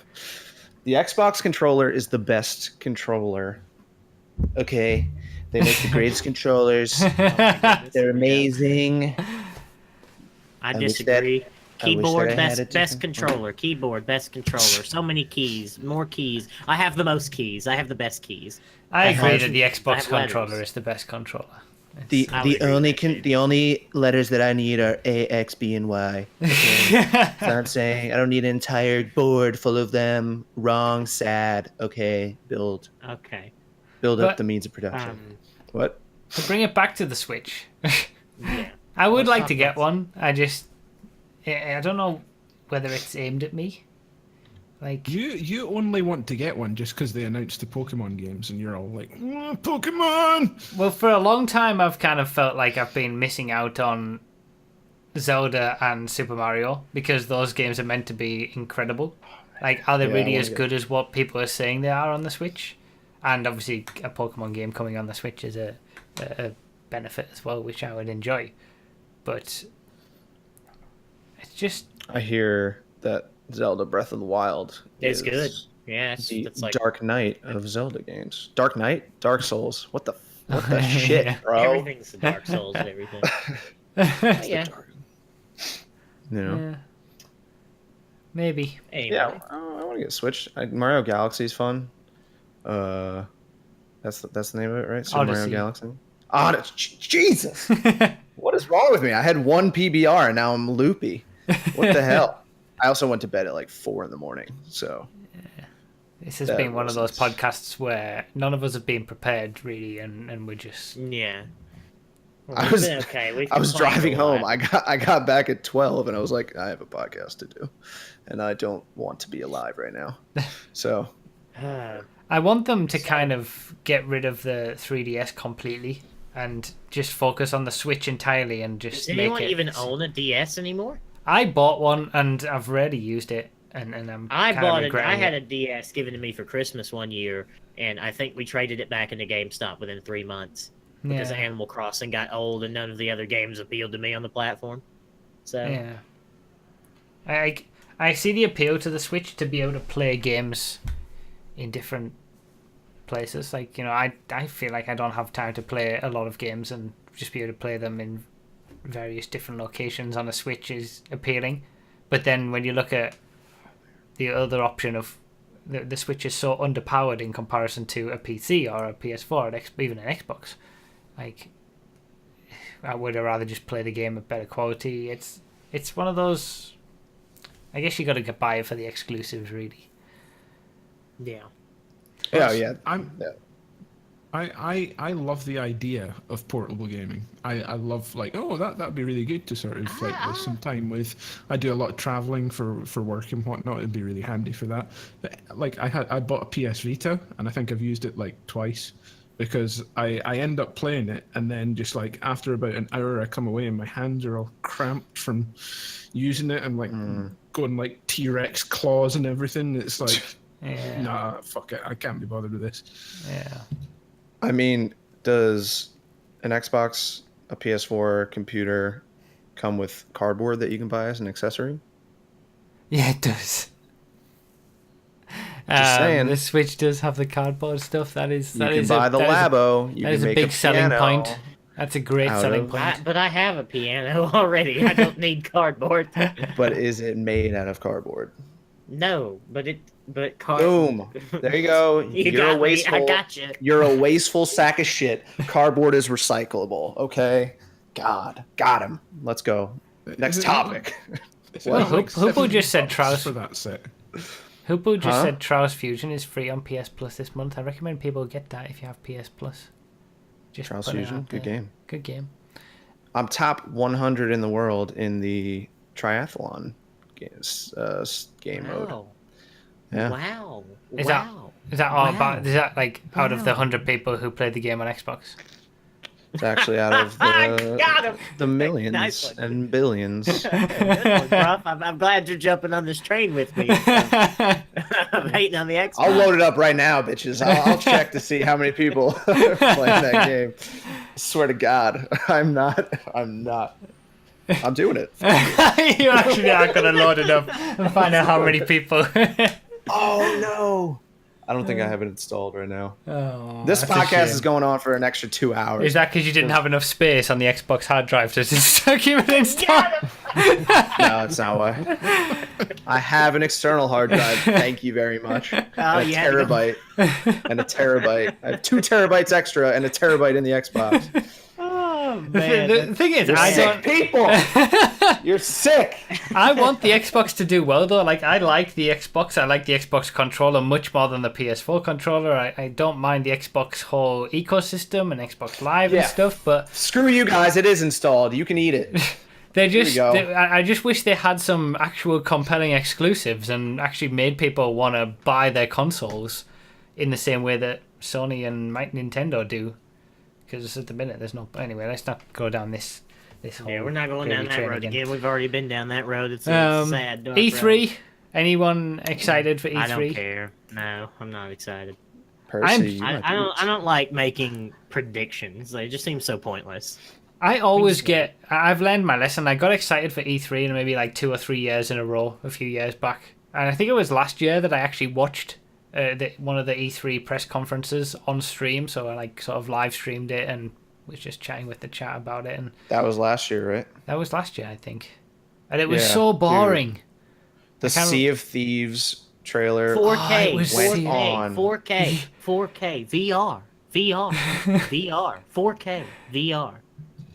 The Xbox controller is the best controller. Okay. They make the greatest controllers. They're amazing. I wish that- disagree. Keyboard, I had a best different controller. Keyboard, best controller. So many keys, more keys. I have the most keys. I have the best keys. I agree that the I Xbox have letters. controller is the best controller. The I would agree only with that, too. the only letters that I need are A, X, B, and Y. Okay? That's what I'm saying. I don't need an entire board full of them. Wrong, sad. Okay, build Okay. up But, the means of production. What? To bring it back to the Switch, Yeah. I would Let's like talk to get about- one. I don't know whether it's aimed at me. Like you only want to get one just because they announced the Pokemon games, and you're all like, Pokemon. well, for a long time, I've kind of felt like I've been missing out on Zelda and Super Mario because those games are meant to be incredible. Like, are they Yeah, I really wanna as get- good as what people are saying they are on the Switch? And obviously, a Pokemon game coming on the Switch is a benefit as well, which I would enjoy. But it's just I hear that Zelda Breath of the Wild It's is good. Yeah, the that's like Dark Knight of Zelda games. Dark Knight? Dark Souls. What the shit, Yeah. bro? everything's the Dark Souls and everything. It's yeah. the dark. You know? yeah, maybe. Anyway. Yeah, I want to get Switch. Mario Galaxy's fun. That's the name of it, right? Super Mario Odyssey. Galaxy. Jesus! What is wrong with me? I had one PBR and now I'm loopy. What the hell? I also went to bed at like 4 a.m. So This has That been one of those was- podcasts where none of us have been prepared really, and we're just Yeah. I We've was been okay. We've I was complained driving a lot. home. I got back at 12 and I was like, I have a podcast to do, and I don't want to be alive right now. So I want them to kind of get rid of the 3DS completely and just focus on the Switch entirely and just Does make anyone it. even own a DS anymore? I bought one and I've rarely used it, and I'm I kinda bought it. I regretting had it. a DS given to me for Christmas one year, and I think we traded it back into GameStop within 3 months because Yeah. Animal Crossing got old and none of the other games appealed to me on the platform. So Yeah. I see the appeal to the Switch to be able to play games in different places. Like, you know, I feel like I don't have time to play a lot of games, and just be able to play them in various different locations on a Switch is appealing. But then when you look at the other option of the Switch is so underpowered in comparison to a PC or a PS4 or even an Xbox. Like, I would rather just play the game at better quality. It's one of those. I guess you got to get by it for the exclusives, really. yeah. yeah. I love the idea of portable gaming. I love like, that'd be really good to sort of like with some time with. I do a lot of traveling for work and whatnot. It'd be really handy for that. But, like I bought a PS Vita and I think I've used it like twice because I end up playing it and then just like after about an hour I come away and my hands are all cramped from using it. I'm like going like T-Rex claws and everything. It's like Yeah. nah, fuck it. I can't be bothered with this. Yeah. I mean, does an Xbox, a PS4 computer come with cardboard that you can buy as an accessory? Yeah, it does. Just saying. The Switch does have the cardboard stuff. You can buy the Labo. You that can is a make big selling piano point. That's a great out selling of- point. But I have a piano already. I don't need cardboard. But is it made out of cardboard? No, but Boom. There you go. You You're got a me. wasteful. I got you. You're a wasteful sack of shit. Cardboard is recyclable. Okay. God, got him. Let's go. Next topic. Well, It's like Hoopo just said $70 Trouse. for that set. Hoopo just Huh? said Trouse Fusion is free on PS Plus this month. I recommend people get that if you have PS Plus. Just Trouse putting it Fusion, out good there. game. Good game. I'm top 100 in the world in the triathlon game mode. Wow. Yeah. Wow. Is wow. Is that all Wow. about? Is that like out of the Wow. 100 people who played the game on Xbox? It's actually out of Got him. the millions Nice one. and billions. Good one, Bruff. I'm glad you're jumping on this train with me. I'm hating on the Xbox. I'll load it up right now, bitches. I'll check to see how many people are playing that game. I swear to God, I'm not. I'm doing it. You actually are gonna load it up and find out how many people. Oh no! I don't think I have it installed right now. Oh, This that's a podcast shame. is going on for an extra 2 hours. Is that because you didn't have enough space on the Xbox hard drive to just keep it installed? No, it's not why. I have an external hard drive. Thank you very much. And a yeah. terabyte. And a terabyte. I have 2 terabytes extra and a terabyte in the Xbox. Oh, man. The thing is, You're I sick don't. people. You're sick. I want the Xbox to do well though. Like I like the Xbox. I like the Xbox controller much more than the PS4 controller. I don't mind the Xbox whole ecosystem and Xbox Live and Yeah. stuff, but Screw you guys. It is installed. You can eat it. they just. go. I just wish they had some actual compelling exclusives and actually made people want to buy their consoles in the same way that Sony and Nintendo do. Because at the minute there's no. Anyway, let's not go down this whole. Yeah, we're not going gravy down that train road again. We've already been down that road. It's a sad. dark E3. road. Anyone excited for E3? I don't care. No, I'm not excited. Percy, you might I be- don't. I don't like making predictions. They just seem so pointless. I always get. I've learned my lesson. I got excited for E3 in maybe like 2 or 3 years in a row, a few years back, and I think it was last year that I actually watched one of the E3 press conferences on stream. So I like sort of live streamed it and was just chatting with the chat about it. And That was last year, right? that was last year, I think. And it was Yeah, so dude. boring. The can't- Sea of Thieves trailer. 4K, it was 4K, on. 4K, 4K, VR, VR, VR, 4K, VR.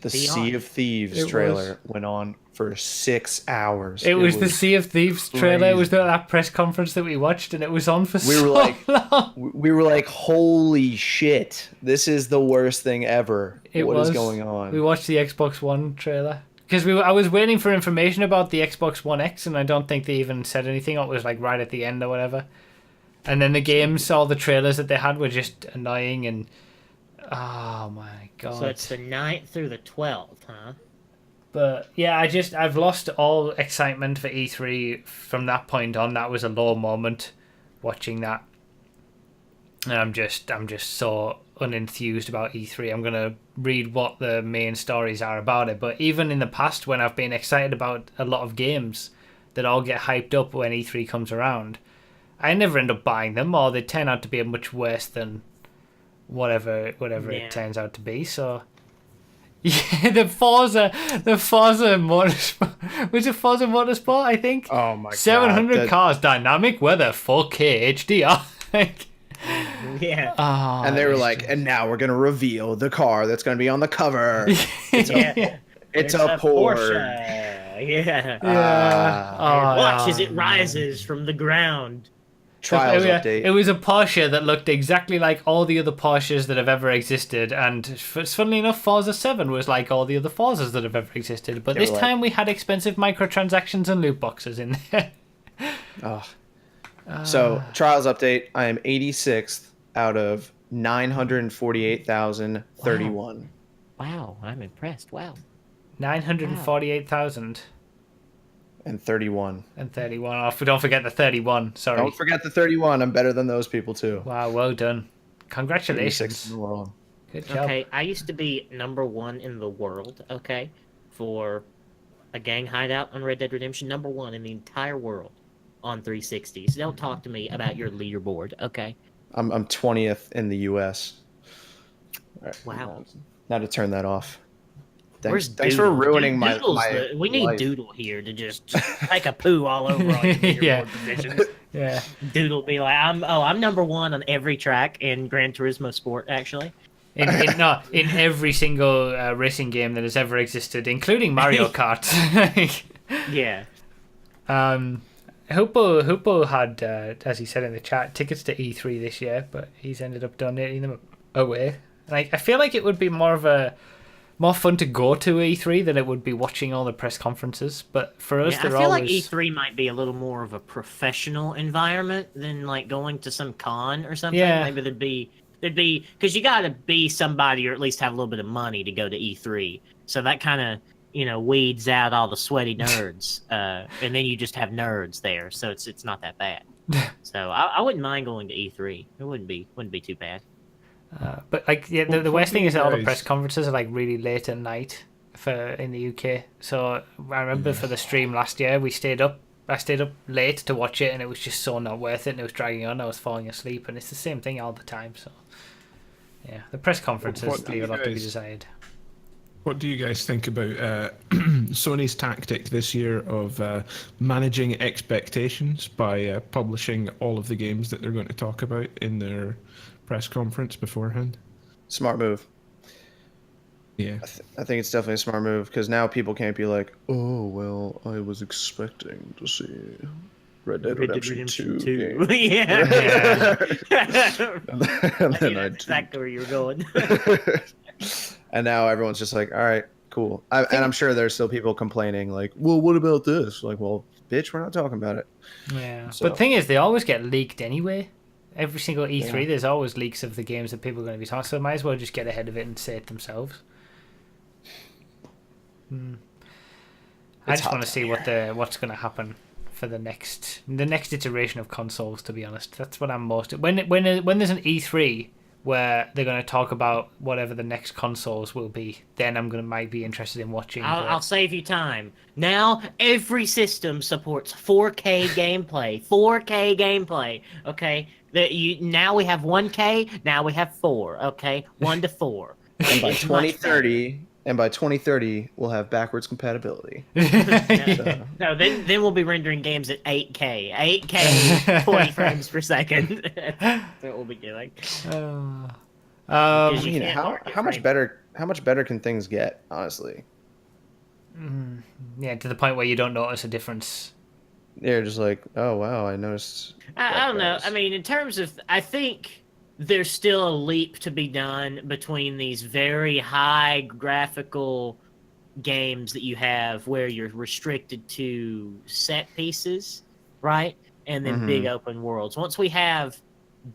The VR. Sea of Thieves It trailer went on for 6 hours. It was the Sea of Thieves trailer. It was crazy. that press conference that we watched, and it was on for We were so like- long. We were like, holy shit, this is the worst thing ever. What is going on? We watched the Xbox One trailer because I was waiting for information about the Xbox One X, and I don't think they even said anything. It was like right at the end or whatever. And then the games, all the trailers that they had were just annoying and oh my god. So it's the 9th through the 12th, huh? But yeah, I've lost all excitement for E3 from that point on. That was a low moment watching that. And I'm just so unenthused about E3. I'm gonna read what the main stories are about it. But even in the past, when I've been excited about a lot of games that all get hyped up when E3 comes around, I never end up buying them, or they turn out to be much worse than whatever Yeah. it turns out to be. So yeah, the Forza Motorsport was it Forza Motorsport? I think. Oh my god. 700 that- cars, dynamic weather, 4K HDR. Like, Yeah. And they were like, and now we're gonna reveal the car that's gonna be on the cover. It's a, Yeah. it's a Porsche. Yeah. yeah. Oh, Watch as no. it rises from the ground. Trials It update. was a Porsche that looked exactly like all the other Porsches that have ever existed, and funnily enough, Forza 7 was like all the other Forzas that have ever existed. But They this were like- time we had expensive microtransactions and loot boxes in there. Oh. So trials update. I am 86th out of 948,031 Wow, I'm impressed. Wow. 948,000 and 31. and 31. Oh, don't forget the 31. Sorry. Don't forget the 31. I'm better than those people too. Wow, well done. Congratulations. 86 in the world. Good job. Okay, I used to be #1 in the world, okay, for a gang hideout on Red Dead Redemption. #1 in the entire world on 360s. Don't talk to me about your leaderboard, okay? I'm 20th in the U.S. All right, Wow. now to turn that off. Where's Thanks for Doodle? ruining my We need life. Doodle here to just take a poo all over all your leaderboard positions. Yeah. Doodle be like, I'm #1 on every track in Gran Turismo Sport, actually. In every single racing game that has ever existed, including Mario Kart. Yeah. Hoopo had, as he said in the chat, tickets to E3 this year, but he's ended up donating them away. Like, I feel like it would be more fun to go to E3 than it would be watching all the press conferences. But for us, I feel like E3 might be a little more of a professional environment than like going to some con or something. Yeah. Maybe there'd be because you got to be somebody or at least have a little bit of money to go to E3. So that kind of weeds out all the sweaty nerds, and then you just have nerds there. So it's not that bad. So I wouldn't mind going to E3. It wouldn't be too bad. But like, yeah, the worst thing is that all the press conferences are like really late at night in the UK. So I remember for the stream last year, I stayed up late to watch it, and it was just so not worth it, and it was dragging on. I was falling asleep, and it's the same thing all the time. So yeah, the press conferences leave a lot to be desired. What do you guys think about Sony's tactic this year of managing expectations by publishing all of the games that they're going to talk about in their press conference beforehand? Smart move. Yeah. I think it's definitely a smart move, because now people can't be like, oh, well, I was expecting to see Red Dead Redemption 2 game. Yeah. And then I exactly where you're going. And now everyone's just like, all right, cool. And I'm sure there's still people complaining like, well, what about this? Like, well, bitch, we're not talking about it. Yeah. So- But the thing is, they always get leaked anyway. Every single E3, there's always leaks of the games that people are going to be talking. So they might as well just get ahead of it and say it themselves. I just want to see what's going to happen for the next iteration of consoles. To be honest, that's what I'm most. When there's an E3 where they're going to talk about whatever the next consoles will be, then might be interested in watching. I'll save you time. Now every system supports 4K gameplay. 4K gameplay. Okay. Now we have 1K. Now we have 4. Okay, 1 to 4. And by 2030, we'll have backwards compatibility. No, then we'll be rendering games at 8K. 8K, 20 frames per second. That's what we'll be doing. I mean, how much better can things get, honestly? Yeah, to the point where you don't notice a difference. You're just like, oh wow, I noticed. I don't know. I mean, in terms of, I think there's still a leap to be done between these very high graphical games that you have where you're restricted to set pieces, right? And then big open worlds. Once we have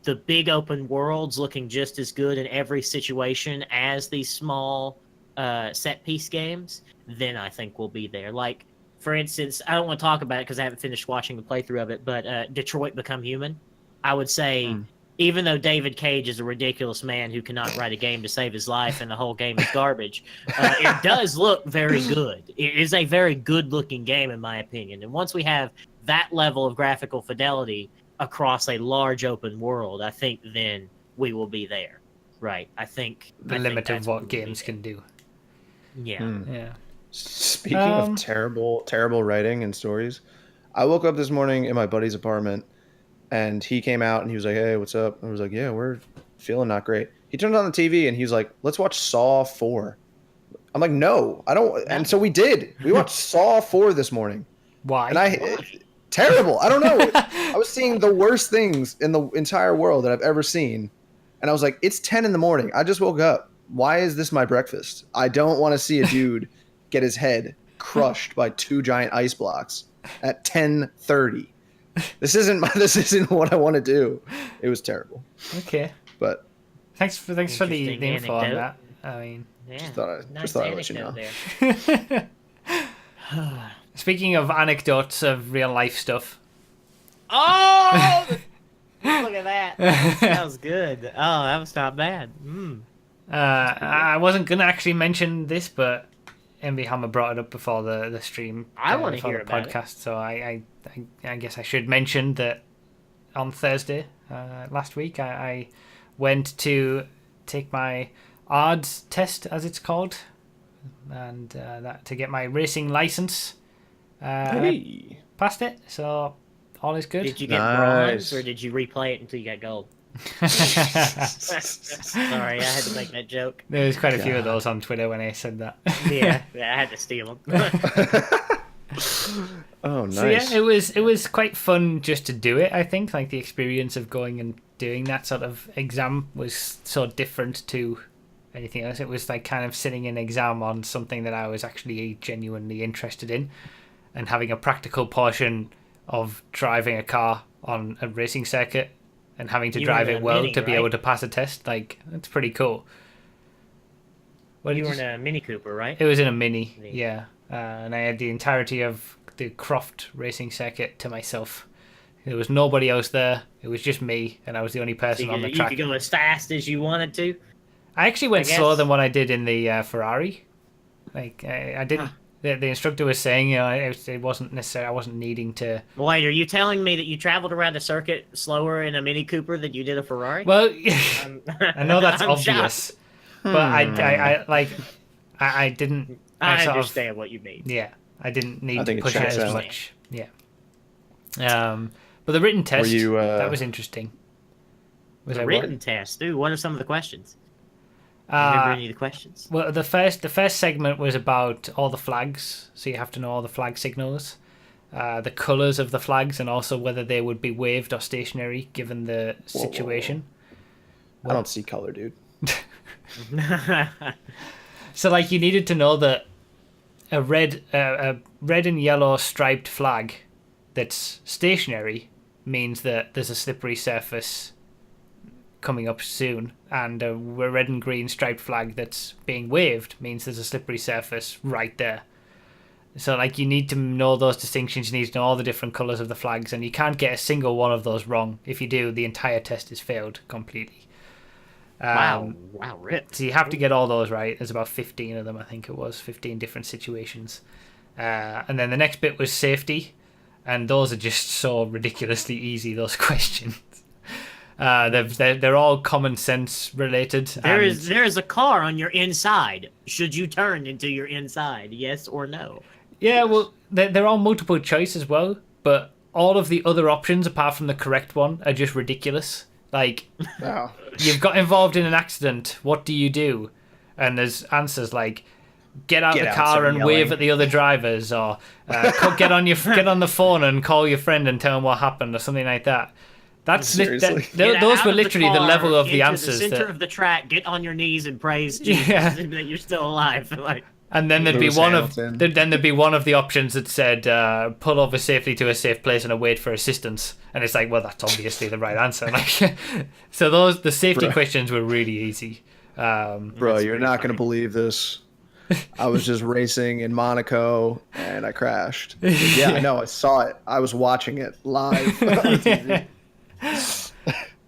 the big open worlds looking just as good in every situation as these small set piece games, then I think we'll be there. Like, for instance, I don't want to talk about it because I haven't finished watching the playthrough of it, but Detroit Become Human, I would say, even though David Cage is a ridiculous man who cannot write a game to save his life and the whole game is garbage, it does look very good. It is a very good-looking game, in my opinion. And once we have that level of graphical fidelity across a large open world, I think then we will be there. Right. I think the limit of what games can do. Yeah. Yeah. Speaking of terrible writing and stories, I woke up this morning in my buddy's apartment, and he came out and he was like, "Hey, what's up?" I was like, "Yeah, we're feeling not great." He turned on the TV and he was like, "Let's watch Saw 4." I'm like, "No, I don't." And so we did. We watched Saw 4 this morning. Why? And terrible. I don't know. I was seeing the worst things in the entire world that I've ever seen, and I was like, "It's 10 in the morning. I just woke up. Why is this my breakfast? I don't want to see a dude get his head crushed by 2 giant ice blocks at 10:30. This isn't what I want to do." It was terrible. Okay. But thanks for the info on that. I mean, just thought I'd let you know. Speaking of anecdotes of real life stuff. Oh! Look at that. That was good. Oh, that was not bad. I wasn't gonna actually mention this, but MV Hammer brought it up before the stream. I want to before hear the about podcast, so I guess I should mention that on Thursday last week I went to take my ARDS test, as it's called, and that to get my racing license. Hey. Passed it, so all is good. Did you get Nice. bronze, or did you replay it until you got gold? Sorry, I had to make that joke. There was quite a few of those on Twitter when I said that. Yeah, I had to steal them. Oh, nice. So yeah, it was quite fun just to do it. I think like the experience of going and doing that sort of exam was so different to anything else. It was like kind of sitting an exam on something that I was actually genuinely interested in, and having a practical portion of driving a car on a racing circuit and having to You drive were in it a well Mini, to be right? able to pass a test. Like it's pretty cool. What You did were in a Mini Cooper, right? It was in a Mini, Neat. yeah. And I had the entirety of the Croft racing circuit to myself. There was nobody else there. It was just me, and I was the only person on the You track. could go as fast as you wanted to. I actually went I slower guess. than what I did in the Ferrari. Like I didn't. Huh. The instructor was saying, it wasn't necessary. I wasn't needing to. Wait, are you telling me that you traveled around the circuit slower in a Mini Cooper than you did a Ferrari? Well, I I know that's I'm obvious, shocked. but I didn't. I sort of- understand what you mean. Yeah, I didn't I need to think it push it checks as out. much. Yeah. But the written test you, that was interesting. Was The I written test, dude. What are some of the questions? what? Remember any of the questions? Well, the first segment was about all the flags, so you have to know all the flag signals, the colours of the flags, and also whether they would be waved or stationary given the Whoa. situation. I don't see color, dude. So, like, you needed to know that a red and yellow striped flag that's stationary means that there's a slippery surface coming up soon, and a red and green striped flag that's being waved means there's a slippery surface right there. So, like, you need to know those distinctions. You need to know all the different colours of the flags, and you can't get a single one of those wrong. If you do, the entire test is failed completely. Wow, rip. So you have to get all those right. There's about 15 of them, I think it was, 15 different situations. And then the next bit was safety, and those are just so ridiculously easy, those questions. They're all common sense related. There is a car on your inside. Should you turn into your inside? Yes or no? Yeah, well, they're all multiple choice as well, but all of the other options, apart from the correct one, are just ridiculous. Like, Wow. you've got involved in an accident, what do you do? And there's answers like, get out Get the out, car start and wave yelling. at the other drivers, or get on the phone and call your friend and tell him what happened, or something like that. Seriously? Get Those out were of the literally the car, level of the into answers. the center That, of the track, get on your knees and praise Jesus Yeah. that you're still alive. Like, and then there'd be Lewis one Hamilton. there'd be one of the options that said pull over safely to a safe place and await for assistance, and it's like, well, that's obviously the right answer. Like, so the safety Bruh. questions were really easy. Bro, you're not going to believe this. I was just racing in Monaco and I crashed. Yeah, I know. I saw it. I was watching it live on TV.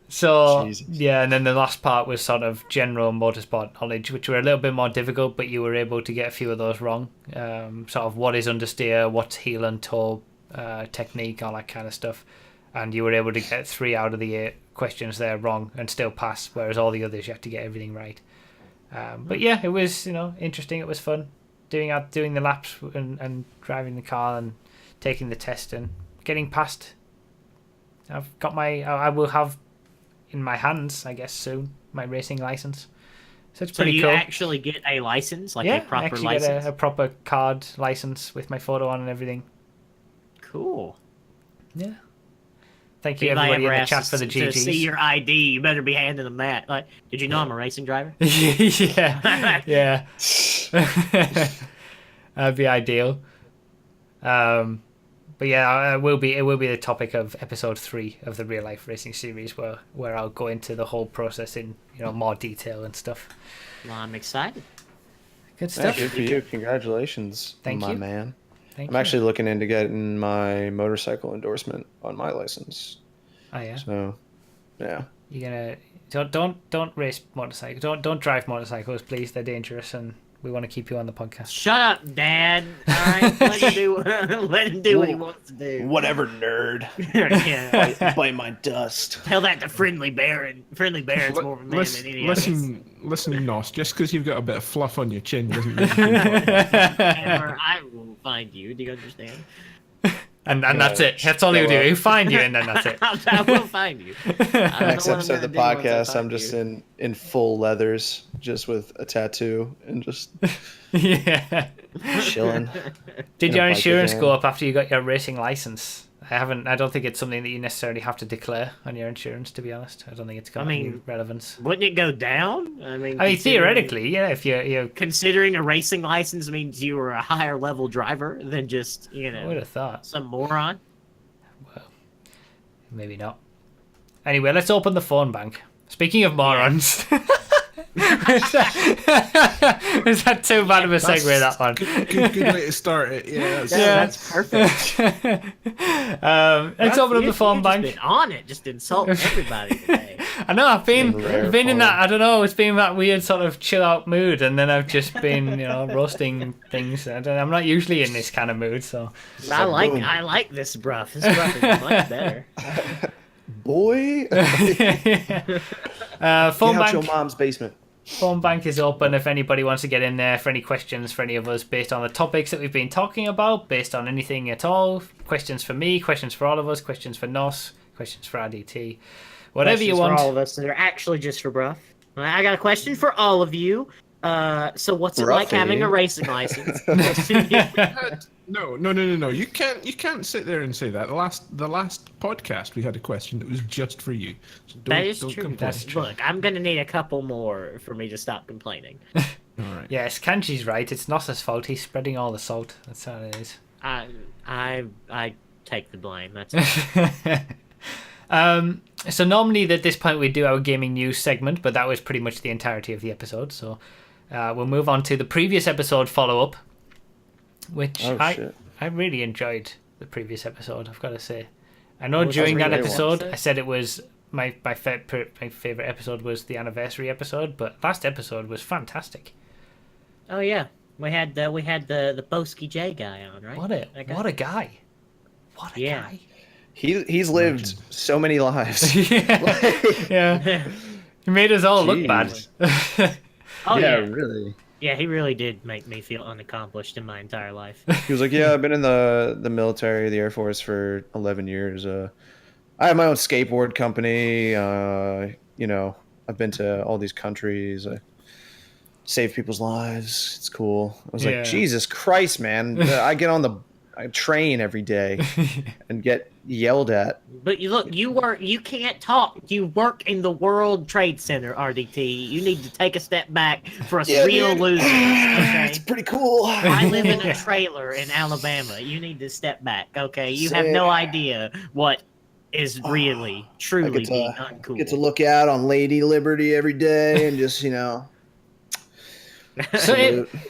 So Jesus. yeah, and then the last part was sort of general motorsport knowledge, which were a little bit more difficult, but you were able to get a few of those wrong. Sort of what is understeer, what's heel and toe technique, all that kind of stuff, and you were able to get 3 out of the 8 questions there wrong and still pass, whereas all the others you had to get everything right. But yeah, it was interesting. It was fun doing the laps and driving the car and taking the test and getting past. I will have in my hands, I guess, soon, my racing license. So it's so pretty you cool. actually get a license, like Yeah, a proper I actually license. get a proper card license with my photo on and everything. Cool. Yeah. Thank you, If I everybody ever in the ask chat for the to see GGs. your ID, you better be handing them that. Like, did you know I'm a racing driver? yeah, yeah. That'd be ideal. But yeah, it will be the topic of episode 3 of the real life racing series, where I'll go into the whole process in more detail and stuff. Well, I'm excited. Good Yeah, stuff. good for you. Congratulations, Thank my you. man. Thank I'm you. actually looking into getting my motorcycle endorsement on my license. Oh yeah. So Yeah. You're gonna don't race motorcycles. Don't drive motorcycles, please. They're dangerous, and we want to keep you on the podcast. Shut up, Dad. All right, let him do what he wants to do. Whatever, nerd. Yeah. Bite my dust. Tell that to Friendly Baron. Friendly Baron's more of a man than any of us. Listen, Nos. Just because you've got a bit of fluff on your chin doesn't mean. Or I will find you. Do you understand? And that's it. That's all he'll do. He'll find you, and then that's it. I will find you. Next episode of the podcast, I'm just in full leathers, just with a tattoo, and just chilling. Did your insurance go up after you got your racing license? I don't think it's something that you necessarily have to declare on your insurance, to be honest. I don't think it's got any relevance. Wouldn't it go down? I mean, theoretically, yeah. If you're considering a racing license means you were a higher level driver than just I would have thought some moron. Well, maybe not. Anyway, let's open the phone bank. Speaking of morons. Is that too bad of a segue, that one? Good way to start it. Yeah, that's perfect. Let's open up the phone bank. Been on it, just insulting everybody today. I know, I've been in that, I don't know, it's been that weird sort of chill out mood, and then I've just been, roasting things. I'm not usually in this kind of mood, so. I like this bruff. This bruff is much better. Boy. Phone bank. Your mom's basement. Phone bank is open if anybody wants to get in there for any questions for any of us based on the topics that we've been talking about, based on anything at all. Questions for me, questions for all of us, questions for Nos, questions for RDT. Whatever questions you want. For all of us that are actually just for Bruff. I got a question for all of you. So what's it like having a racing license? No. You can't sit there and say that. The last podcast we had a question that was just for you. So that is true. Look, I'm gonna need a couple more for me to stop complaining. All right. Yes, Kanji's right. It's Nos's fault. He's spreading all the salt. That's how it is. I take the blame. That's so normally at this point we do our gaming news segment, but that was pretty much the entirety of the episode. So we'll move on to the previous episode follow-up, which I really enjoyed the previous episode, I've got to say. I know during that episode I said it was my favorite episode was the anniversary episode, but last episode was fantastic. Oh yeah, we had the Boski J guy on, right? What a guy! What a guy! He's lived so many lives. Yeah. He made us all look bad. Oh yeah, really. Yeah, he really did make me feel unaccomplished in my entire life. He was like, "Yeah, I've been in the military, the Air Force for 11 years. I have my own skateboard company. I've been to all these countries. I save people's lives. It's cool." I was like, "Jesus Christ, man! I get on the train every day and get yelled at." But you can't talk. You work in the World Trade Center, RDT. You need to take a step back for us real losers. Okay? It's pretty cool. I live in a trailer in Alabama. You need to step back, okay? You have no idea what is really, truly being uncool. Get to look out on Lady Liberty every day and just, So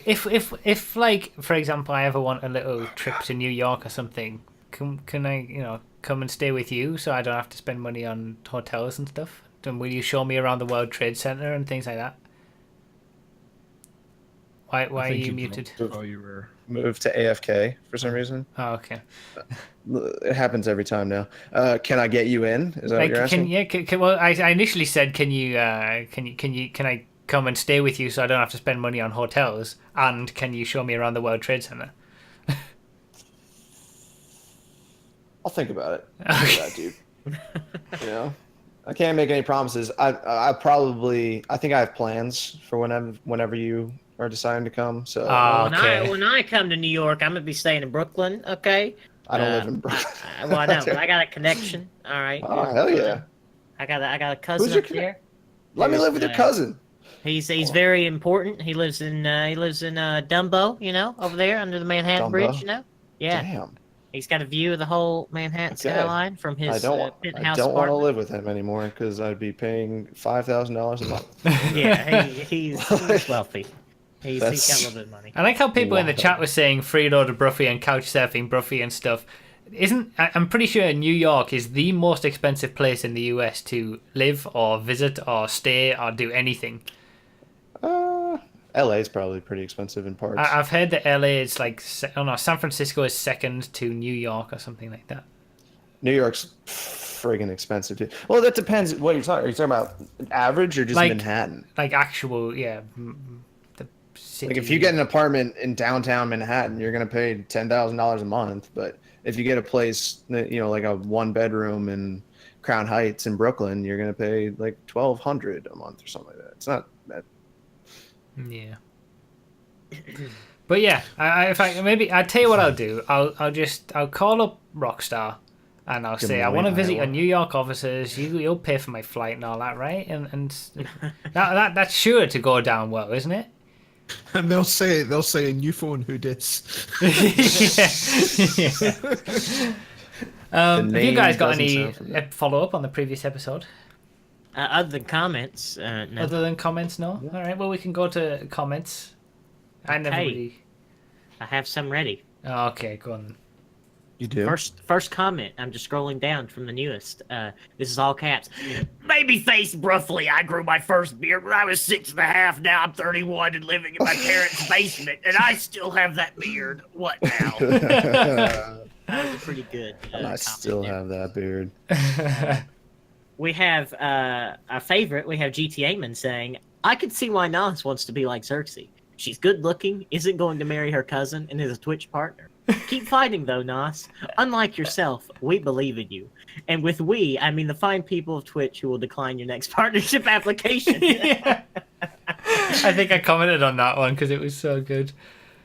if like, for example, I ever want a little trip to New York or something, can I come and stay with you so I don't have to spend money on hotels and stuff? And will you show me around the World Trade Center and things like that? Why are you muted? Oh, you were moved to AFK for some reason. Oh, okay. It happens every time now. Can I get you in? Is that what you're asking? Well, I initially said, can I come and stay with you so I don't have to spend money on hotels, and can you show me around the World Trade Center? I'll think about it. Dude. I can't make any promises. I think I have plans for whenever you are deciding to come. So when I come to New York, I'm gonna be staying in Brooklyn. Okay. I don't live in Brooklyn. Well, I know, but I got a connection. All right. Oh hell yeah! I got a cousin up there. Let me live with your cousin. He's very important. He lives in Dumbo, over there under the Manhattan Bridge, Yeah. Damn. He's got a view of the whole Manhattan skyline from his penthouse I don't want to live with him anymore because I'd be paying $5,000 a month. Yeah, he's wealthy. He's got a little bit of money. I like how people in the chat were saying freeloader Broughy and couch surfing Broughy and stuff. I'm pretty sure New York is the most expensive place in the US to live or visit or stay or do anything. LA is probably pretty expensive in parts. I've heard that LA is like, oh no, San Francisco is second to New York or something like that. New York's friggin' expensive too. Well, that depends. What you're talking? Are you talking about average or just Manhattan? Like actual, yeah. The city. Like if you get an apartment in downtown Manhattan, you're gonna pay $10,000 a month. But if you get a place, like a 1-bedroom in Crown Heights in Brooklyn, you're gonna pay like $1,200 a month or something like that. It's not that. Yeah. But yeah, I'll tell you what I'll do. I'll call up Rockstar and I'll say I want to visit your New York offices. You'll pay for my flight and all that, right? And that's sure to go down well, isn't it? And they'll say a new phone, who dis? Yeah. Have you guys got any follow up on the previous episode? Other than comments, no. Other than comments, no. Yeah. All right. Well, we can go to comments. I never really. I have some ready. Oh, okay, go on. You do. First comment. I'm just scrolling down from the newest. This is all caps. Babyface Broughy. I grew my first beard when I was 6.5. Now I'm 31 and living in my parents' basement, and I still have that beard. What now? That was a pretty good. I still have that beard. We have a favorite. We have GTA Man saying, "I could see why Nas wants to be like Xerxes. She's good looking, isn't going to marry her cousin, and is a Twitch partner. Keep fighting, though, Nas. Unlike yourself, we believe in you. And with we, I mean the fine people of Twitch who will decline your next partnership application." Yeah. I think I commented on that one because it was so good.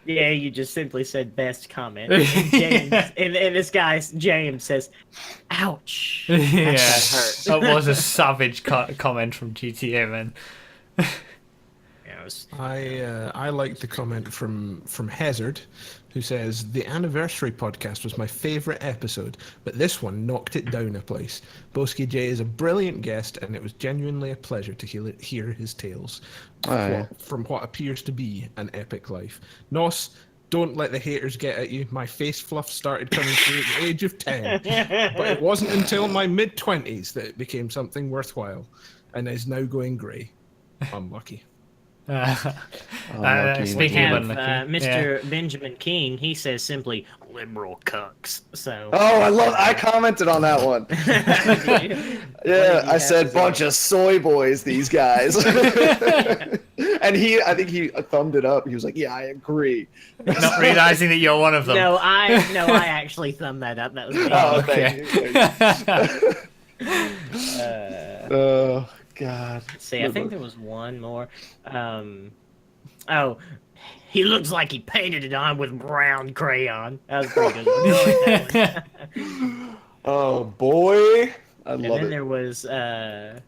Yeah, you just simply said best comment. And James, and this guy, James, says, "Ouch." Yeah, that hurt. That was a savage comment from GTA, man. I like the comment from Hazard, who says, "The anniversary podcast was my favourite episode, but this one knocked it down a place. Bosky J is a brilliant guest, and it was genuinely a pleasure to hear his tales from what appears to be an epic life. Nos, don't let the haters get at you. My face fluff started coming through at the age of 10, but it wasn't until my mid-20s that it became something worthwhile, and is now going grey. Unlucky." Speaking of Mr. Benjamin King, he says simply liberal cucks. So I commented on that one. Yeah, I said bunch of soy boys, these guys. And I think he thumbed it up. He was like, "Yeah, I agree." Not realizing that you're one of them. No, I actually thumbed that up. That was me. Oh, okay. Thank you. God. Let's see, I think there was one more. He looks like he painted it on with brown crayon. That was pretty good. I like that one. Oh boy, and then there was let's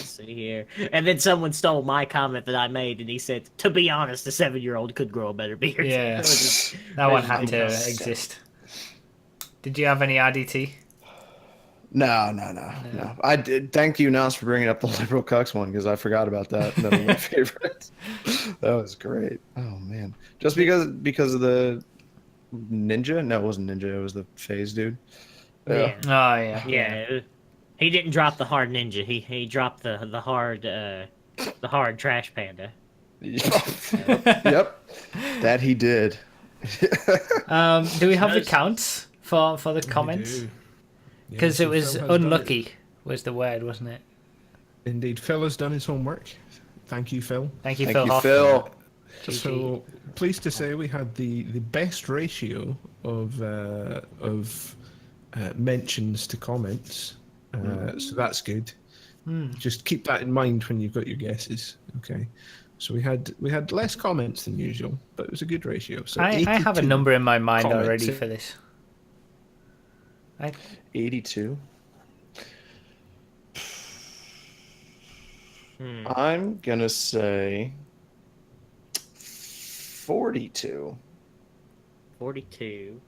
see here. And then someone stole my comment that I made, and he said, "To be honest, a 7-year-old could grow a better beard." Yeah, that one had to exist. Did you have any RDT? No. I did. Thank you, Nas, for bringing up the liberal cucks one, because I forgot about that. That was my favorite. That was great. Oh man, just because of the ninja? No, it wasn't ninja. It was the phase dude. Yeah. Oh yeah. Yeah. He didn't drop the hard ninja. He dropped the hard trash panda. Yep. That he did. Do we have the counts for the comments? Because it was unlucky was the word, wasn't it? Indeed. Phil has done his homework. Thank you, Phil. Thank you, Phil. So pleased to say we had the best ratio of mentions to comments. So that's good. Just keep that in mind when you've got your guesses. Okay. So we had less comments than usual, but it was a good ratio. So I have a number in my mind comments. already for this. 82. I'm gonna say 42. 42.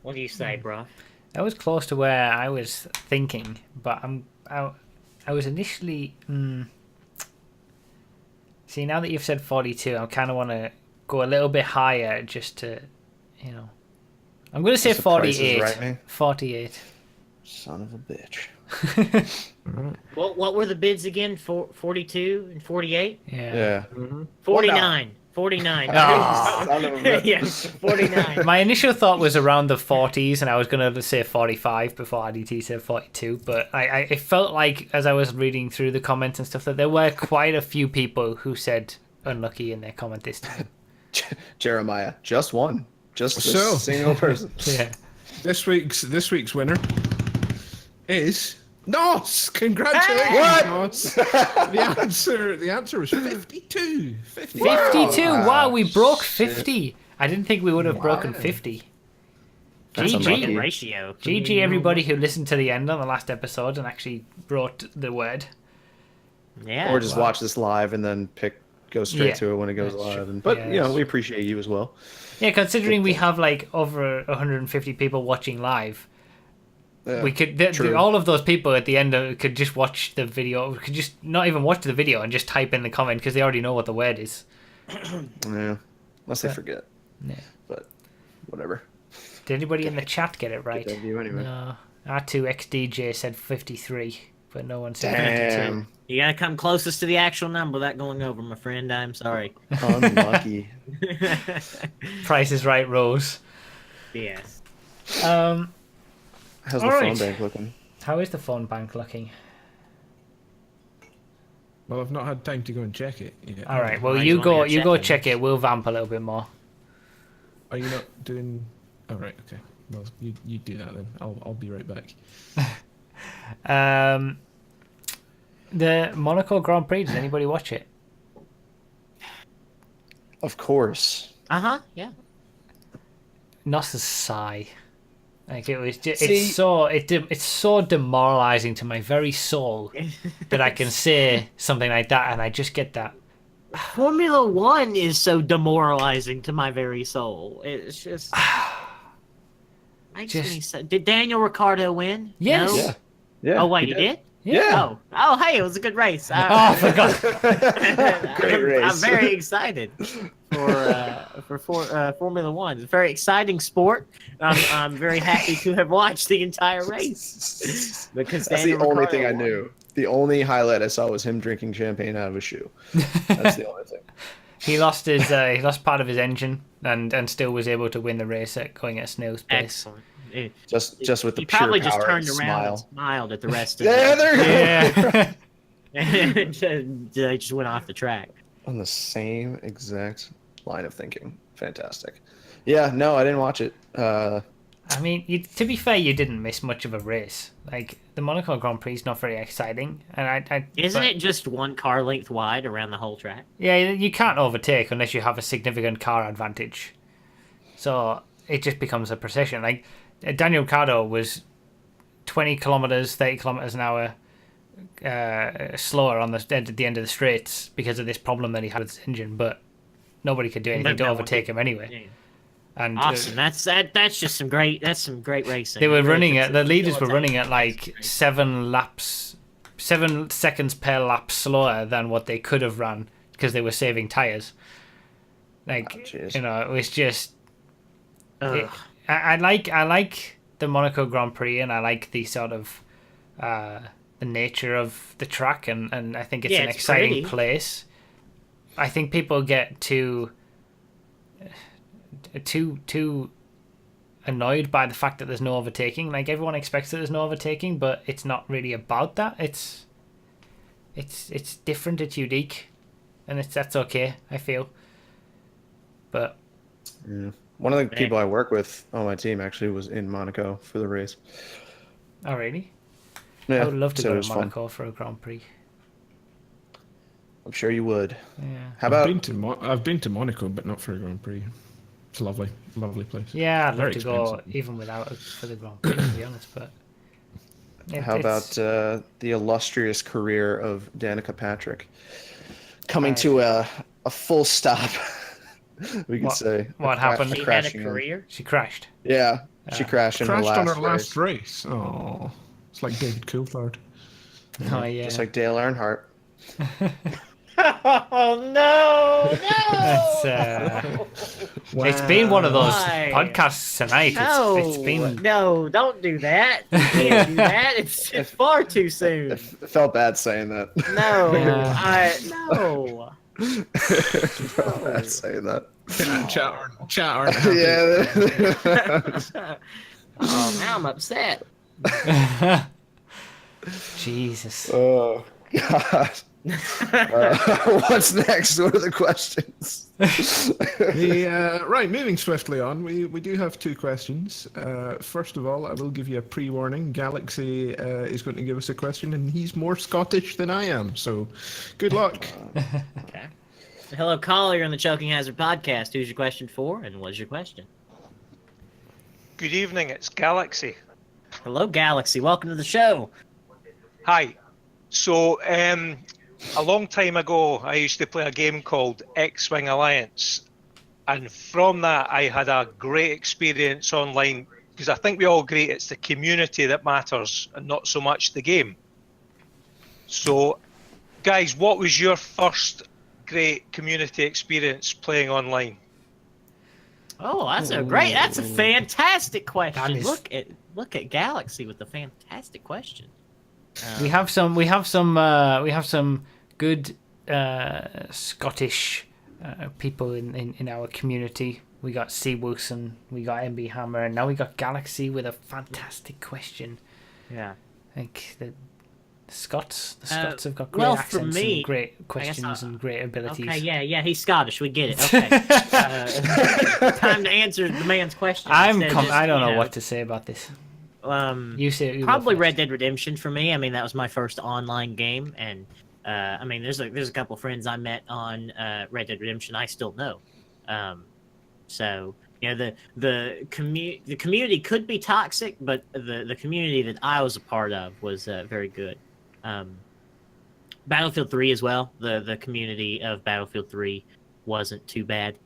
What do you say, bro? That was close to where I was thinking, but I was initially. See, now that you've said 42, I kind of want to go a little bit higher, just to, I'm going to say Does the prices 48. right me? 48. Son of a bitch. What were the bids again? 42 and 48? Yeah. 49. 49. Ah. Son of a bitch. Yeah, 49. My initial thought was around the 40s, and I was going to say 45 before IDT said 42. But it felt like, as I was reading through the comments and stuff, that there were quite a few people who said unlucky in their comment this time. Jeremiah, just one. Just a So- single person. Yeah. This week's winner is Nos. Congratulations, What? Nos. The answer was 52. 52. Wow. Wow, we broke Shit. 50. I didn't think we would have broken 50. That's GG. unlucky. Good ratio. GG, everybody who listened to the end on the last episode and actually wrote the word. Yeah. Or just watch this live and then go straight Yeah, to it when it goes that's live. true. And, but Yeah, you know, that's we appreciate you as well. Yeah, considering we have like over 150 people watching live, Yeah, we could true. all of those people at the end could just watch the video, could just not even watch the video and just type in the comment because they already know what the word is. Yeah, unless they forget. Yeah. But whatever. Did anybody in the chat get it right? that view anyway. No. R2XDJ said 53, but no one said Damn, You gotta come closest to the actual number without going over, my friend. I'm sorry. unlucky. 52. Price is Right rose. Yes. Um, How's the All phone right. bank looking? how is the phone bank looking? Well, I've not had time to go and check it yet. All right, well Right, you you go wanna go check check it. We'll vamp a little bit more. Are you not doing? All right, okay. Well, you do that then. I'll be right back. The Monaco Grand Prix. Does anybody watch it? Of course. Yeah. Noss's sigh. Like it was just, See- it's so demoralizing to my very soul that I can say something like that and I just get that. Formula One is so demoralizing to my very soul. It's just. Makes Just- me so. Did Daniel Ricciardo win? Yes. No? Yeah. Yeah. Oh wait, he did. Yeah. Oh, hey, it was a good race. Oh, I forgot. Great race. I'm very excited for Formula One. It's a very exciting sport. I'm very happy to have watched the entire race because That's the Daniel only Ricciardo thing I won. knew. The only highlight I saw was him drinking champagne out of a shoe. That's the only thing. He lost part of his engine and still was able to win the race at going at snail's pace. Excellent. It- Just with the he pure probably power just turned and around and smile. smiled at the rest of Yeah, them. there you go. Yeah. They just went off the track. On the same exact line of thinking. Fantastic. Yeah, no, I didn't watch it. I mean, to be fair, you didn't miss much of a race. Like the Monaco Grand Prix is not very exciting, and Isn't but- it just one car length wide around the whole track? Yeah, you can't overtake unless you have a significant car advantage. So it just becomes a procession. Like Daniel Ricciardo was 20 kilometers, 30 kilometers an hour slower at the end of the straights because of this problem that he had with his engine, but nobody could do anything to No one overtake did. him anyway. Yeah. And Awesome. That's just some great racing. they were It really running puts at the it- leaders were it's running at like great. 7 seconds per lap slower than what they could have run because they were saving tires. Like Oh, jeez. it was just. Ugh. I like the Monaco Grand Prix and I like the sort of the nature of the track and I think it's Yeah, an it's exciting pretty. place. I think people get too annoyed by the fact that there's no overtaking. Like everyone expects that there's no overtaking, but it's not really about that. It's different. It's unique, and that's okay. I feel, but Yeah. One of the people I work with on my team actually was in Monaco for the race. oh really? Yeah, I would love to so it go was to fun. Monaco for a Grand Prix. I'm sure you would. Yeah. How about I've been to Monaco, but not for a Grand Prix. It's a lovely place. Yeah, I'd love Very to go expensive. even without it for the Grand Prix, to be honest. But how about the illustrious career of Danica Patrick coming to a full stop? We could What- say. what A happened? She had a crashing in. career. she crashed? Yeah, she crashed in her Crashed last on her last race, race. Oh, it's like David Coulthard. Oh yeah. just like Dale Earnhardt. Oh no, That's, no! It's been one of those Why? podcasts tonight. No, It's been. no, don't do that. You can't do that. It's far too soon. It felt bad saying that. No, Yeah. no. Felt bad saying that. Chat aren't happy. Yeah. Oh, now I'm upset. Jesus. Oh God. What's next? What are the questions? Right, moving swiftly on, we do have two questions. First of all, I will give you a pre-warning. Galaxy is going to give us a question, and he's more Scottish than I am, so good luck. Okay. Hello, caller. You're on the Choking Hazard podcast. Who's your question for, and what's your question? Good evening, it's Galaxy. Hello, Galaxy. Welcome to the show. Hi. So, a long time ago, I used to play a game called X-Wing Alliance. And from that, I had a great experience online, because I think we all agree it's the community that matters and not so much the game. So, guys, what was your first great community experience playing online? Oh, that's a fantastic question. That is- Look at Galaxy with the fantastic question. We have some good Scottish people in our community. We got Seawoos and we got MB Hammer, and now we got Galaxy with a fantastic question. Yeah. Like the Scots have got great well, for accents me, and great questions and great abilities. Okay, yeah, he's Scottish. We get it. Okay. Time to answer the man's question. I don't know what to say about this. You say Probably Red Dead Redemption for me. I mean, that was my first online game, and I mean, there's a couple friends I met on Red Dead Redemption I still know. So you know, the community could be toxic, but the community that I was a part of was very good. Battlefield 3 as well. The community of Battlefield 3 wasn't too bad.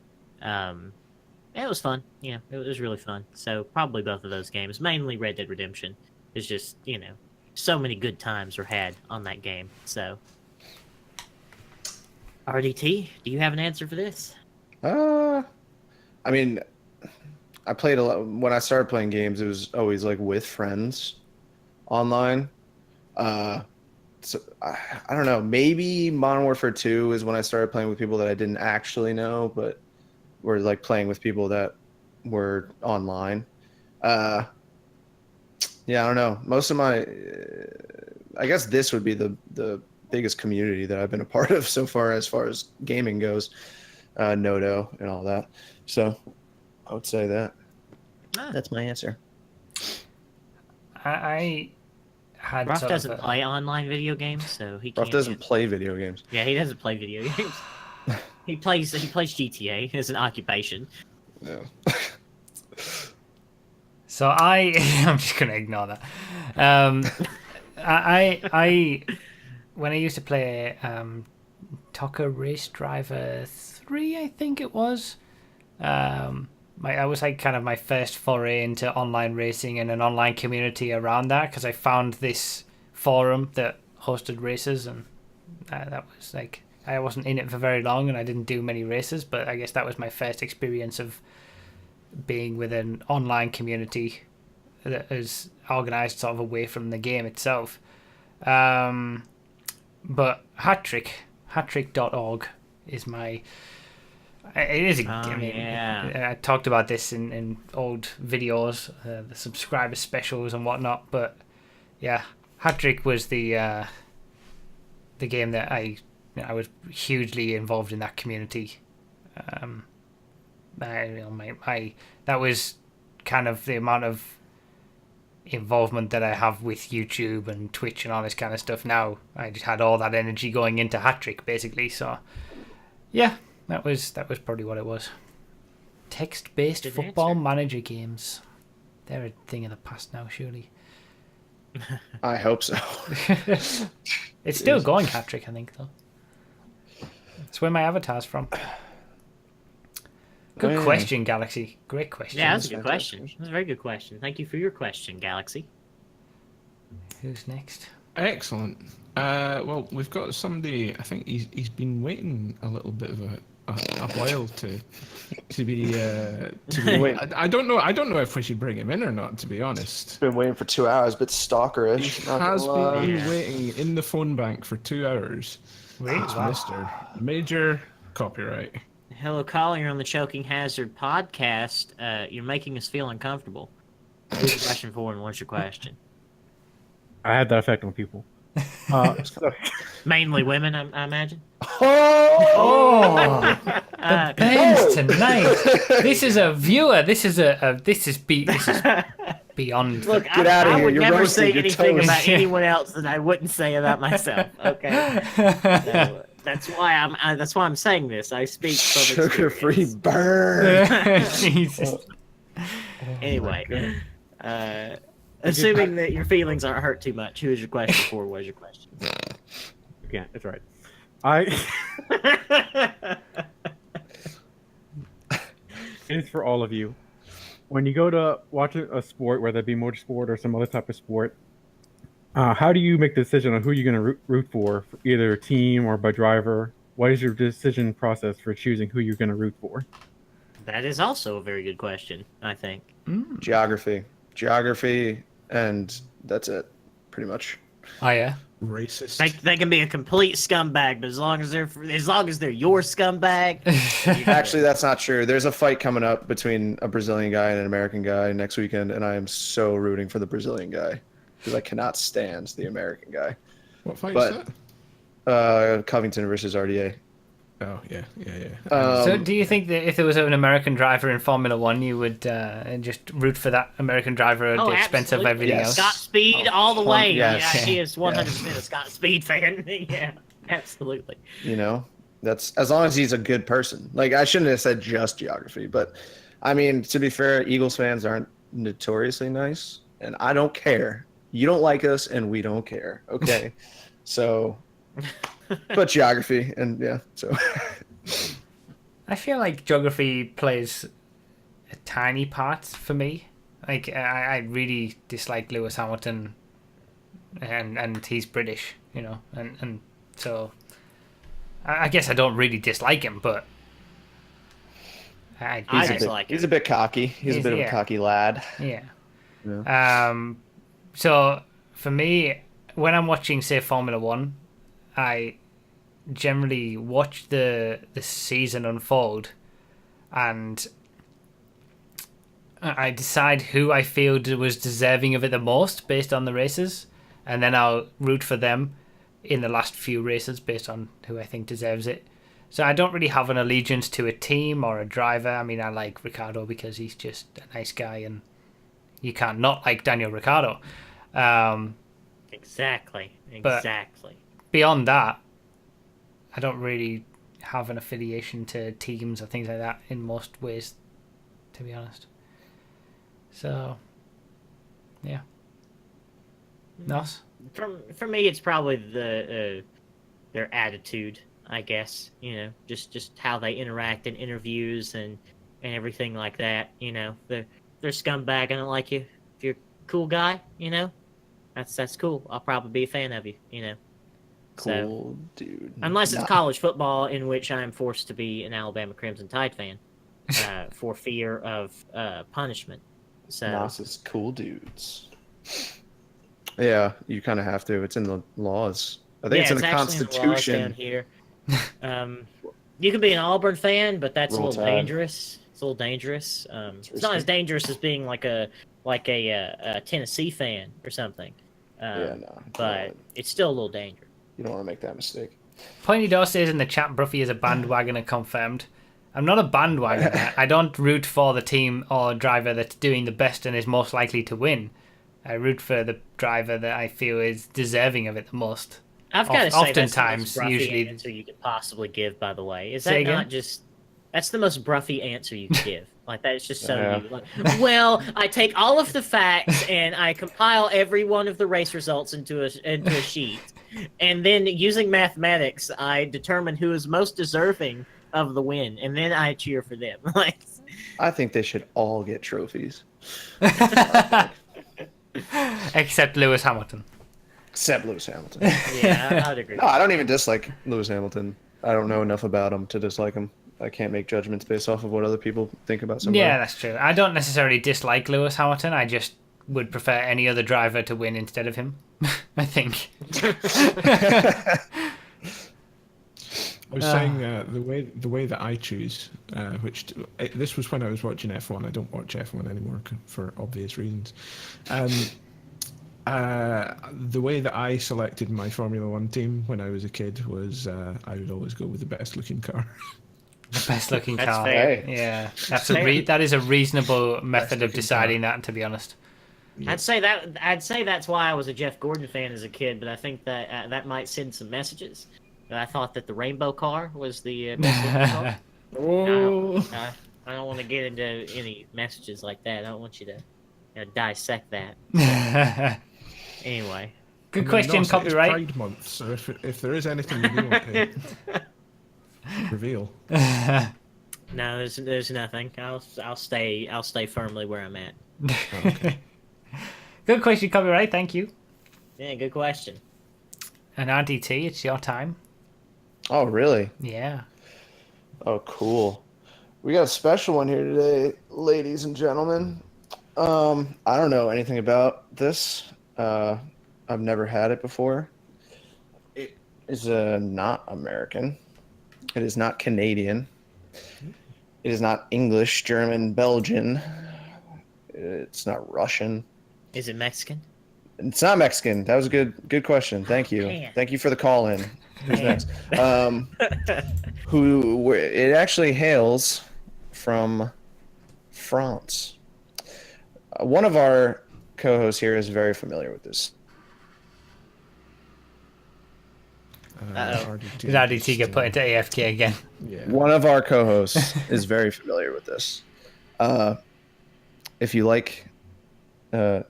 It was fun. Yeah, it was really fun. So probably both of those games. Mainly Red Dead Redemption. It's just, you know, so many good times were had on that game. So, RDT, do you have an answer for this? I mean, I played a lot. When I started playing games, it was always like with friends online. So I don't know. Maybe Modern Warfare 2 is when I started playing with people that I didn't actually know, but were like playing with people that were online. Yeah, I don't know. Most of my, I guess this would be the biggest community that I've been a part of so far as gaming goes. Nodo and all that. So I would say that. That's my answer. I had Ruff sort doesn't of play online video games, so he can't. Ruff doesn't play video games. Yeah, he doesn't play video games. He plays GTA as an occupation. Yeah. So I'm just gonna ignore that. I when I used to play Tucker Race Driver 3, I think it was. I was like kind of my first foray into online racing and an online community around that, because I found this forum that hosted races, and that was like, I wasn't in it for very long and I didn't do many races, but I guess that was my first experience of being with an online community that is organized sort of away from the game itself. But Hattrick.org is my... It is I talked about this in old videos, the subscriber specials and whatnot, but yeah, Hattrick was the game that I was hugely involved in that community. That was kind of the amount of involvement that I have with YouTube and Twitch and all this kind of stuff now. I just had all that energy going into Hattrick basically, so yeah. That was probably what it was. Text-based Good football answer. manager games. They're a thing of the past now, surely. I hope so. It's still going, Hattrick, I think, though. That's where my avatar's from. Good question, Galaxy. Great question. Yeah, that's a good question. That's a very good question. Thank you for your question, Galaxy. Who's next? Excellent. Well, we've got somebody. I think he's been waiting a little bit of a while to be. I don't know. I don't know if we should bring him in or not. To be honest, Been waiting for 2 hours, but stalkerish. he not gonna has lie. been waiting in the phone bank for 2 hours. Really? It's Wow. Mr. Major Copyright. Hello, caller. You're on the Choking Hazard podcast. You're making us feel uncomfortable. Who's your question for, and what's your question? I had that effect on people. Mainly women, I imagine. Oh, the bands tonight. This is a viewer. This is beyond. Look, Get outta I here, would you're never roasted, say you're anything toast. about anyone else that I wouldn't say about myself. Okay, so, that's why I'm saying this. I speak from Sugar-free experience. burn. Jesus. Anyway, assuming that your feelings aren't hurt too much, who is your question for? What is your question? Yeah, that's right. It's for all of you. When you go to watch a sport, whether it be motorsport or some other type of sport, how do you make the decision on who you're going to root for either team or by driver? What is your decision process for choosing who you're going to root for? That is also a very good question, I think. Geography, and that's it, pretty much. Oh yeah. Racist. They can be a complete scumbag, but as long as they're your scumbag. Actually, that's not true. There's a fight coming up between a Brazilian guy and an American guy next weekend, and I am so rooting for the Brazilian guy because I cannot stand the American guy. What fight But- is that? Covington versus RDA. Oh yeah. So, do you think that if there was an American driver in Formula One, you would just root for that American driver at the expense of everything Yes. else? Scott Speed all the way. yes. Yeah, he is 100% a Scott Speed fan. Yeah, absolutely. You know, that's as long as he's a good person. Like, I shouldn't have said just geography, but I mean, to be fair, Eagles fans aren't notoriously nice, and I don't care. You don't like us, and we don't care. Okay, so. But geography, and yeah, so. I feel like geography plays a tiny part for me. Like I really dislike Lewis Hamilton, and he's British, you know, and so I guess I don't really dislike him, but He's a bit cocky. He's a bit of a cocky lad. Yeah. Yeah. So for me, when I'm watching, say, Formula One, I generally watch the season unfold, and I decide who I feel was deserving of it the most based on the races, and then I'll root for them in the last few races based on who I think deserves it. So I don't really have an allegiance to a team or a driver. I mean, I like Ricciardo because he's just a nice guy, and you can't not like Daniel Ricciardo. Exactly. But beyond that, I don't really have an affiliation to teams or things like that in most ways, to be honest. So, yeah. Nos? For me, it's probably their attitude, I guess. You know, just how they interact in interviews and everything like that. You know, they're scumbag. I don't like you. If you're a cool guy, you know, that's cool. I'll probably be a fan of you. You know. Cool, dude. Unless it's college football, in which I am forced to be an Alabama Crimson Tide fan for fear of punishment. So Nos is cool dudes. Yeah, you kind of have to. It's in the laws. I think it's in the Constitution. Down here. You can be an Auburn fan, but that's Roll a little Tide. dangerous. It's a little dangerous. It's not as dangerous as being like a Tennessee fan or something. But it's still a little dangerous. You don't want to make that mistake. Pointy Door says in the chat, Broughy is a bandwagoner confirmed. I'm not a bandwagoner. I don't root for the team or driver that's doing the best and is most likely to win. I root for the driver that I feel is deserving of it the most. I've got to say, oftentimes, that's the most usually- Broughy answer you could possibly give. By the way, is Say that again? not just? That's the most Broughy answer you could give. Like that is just so Yeah. you. Like, well, I take all of the facts and I compile every one of the race results into a sheet, and then using mathematics, I determine who is most deserving of the win, and then I cheer for them. Like, I think they should all get trophies. Except Lewis Hamilton. Except Lewis Hamilton. Yeah, I'd agree. No, I don't even dislike Lewis Hamilton. I don't know enough about him to dislike him. I can't make judgments based off of what other people think about somebody. Yeah, that's true. I don't necessarily dislike Lewis Hamilton. I just would prefer any other driver to win instead of him. I think. I was saying the way that I choose, this was when I was watching F1. I don't watch F1 anymore for obvious reasons. The way that I selected my Formula One team when I was a kid was I would always go with the best looking car. The best looking That's car. fair. Yeah, that is a reasonable method of deciding that. To be honest. Yeah. I'd say that's why I was a Jeff Gordon fan as a kid, but I think that that might send some messages. I thought that the rainbow car was the best looking car. I don't want to get into any messages like that. I don't want you to dissect that. Anyway. Good question, copyright. It's Pride Month, so if there is anything you do want to reveal. No, there's nothing. I'll stay firmly where I'm at. Okay. Good question, copyright. Thank you. Yeah, good question. And RDT, it's your time. Oh, really? Yeah. Oh, cool. We got a special one here today, ladies and gentlemen. I don't know anything about this. I've never had it before. It is not American. It is not Canadian. It is not English, German, Belgian. It's not Russian. Is it Mexican? It's not Mexican. That was a good question. Thank you. Man. Thank you for the call in. Who's next? It actually hails from France. One of our co-hosts here is very familiar with this. Did RDT get put into AFK again? Yeah. One of our co-hosts is very familiar with this. If you like, what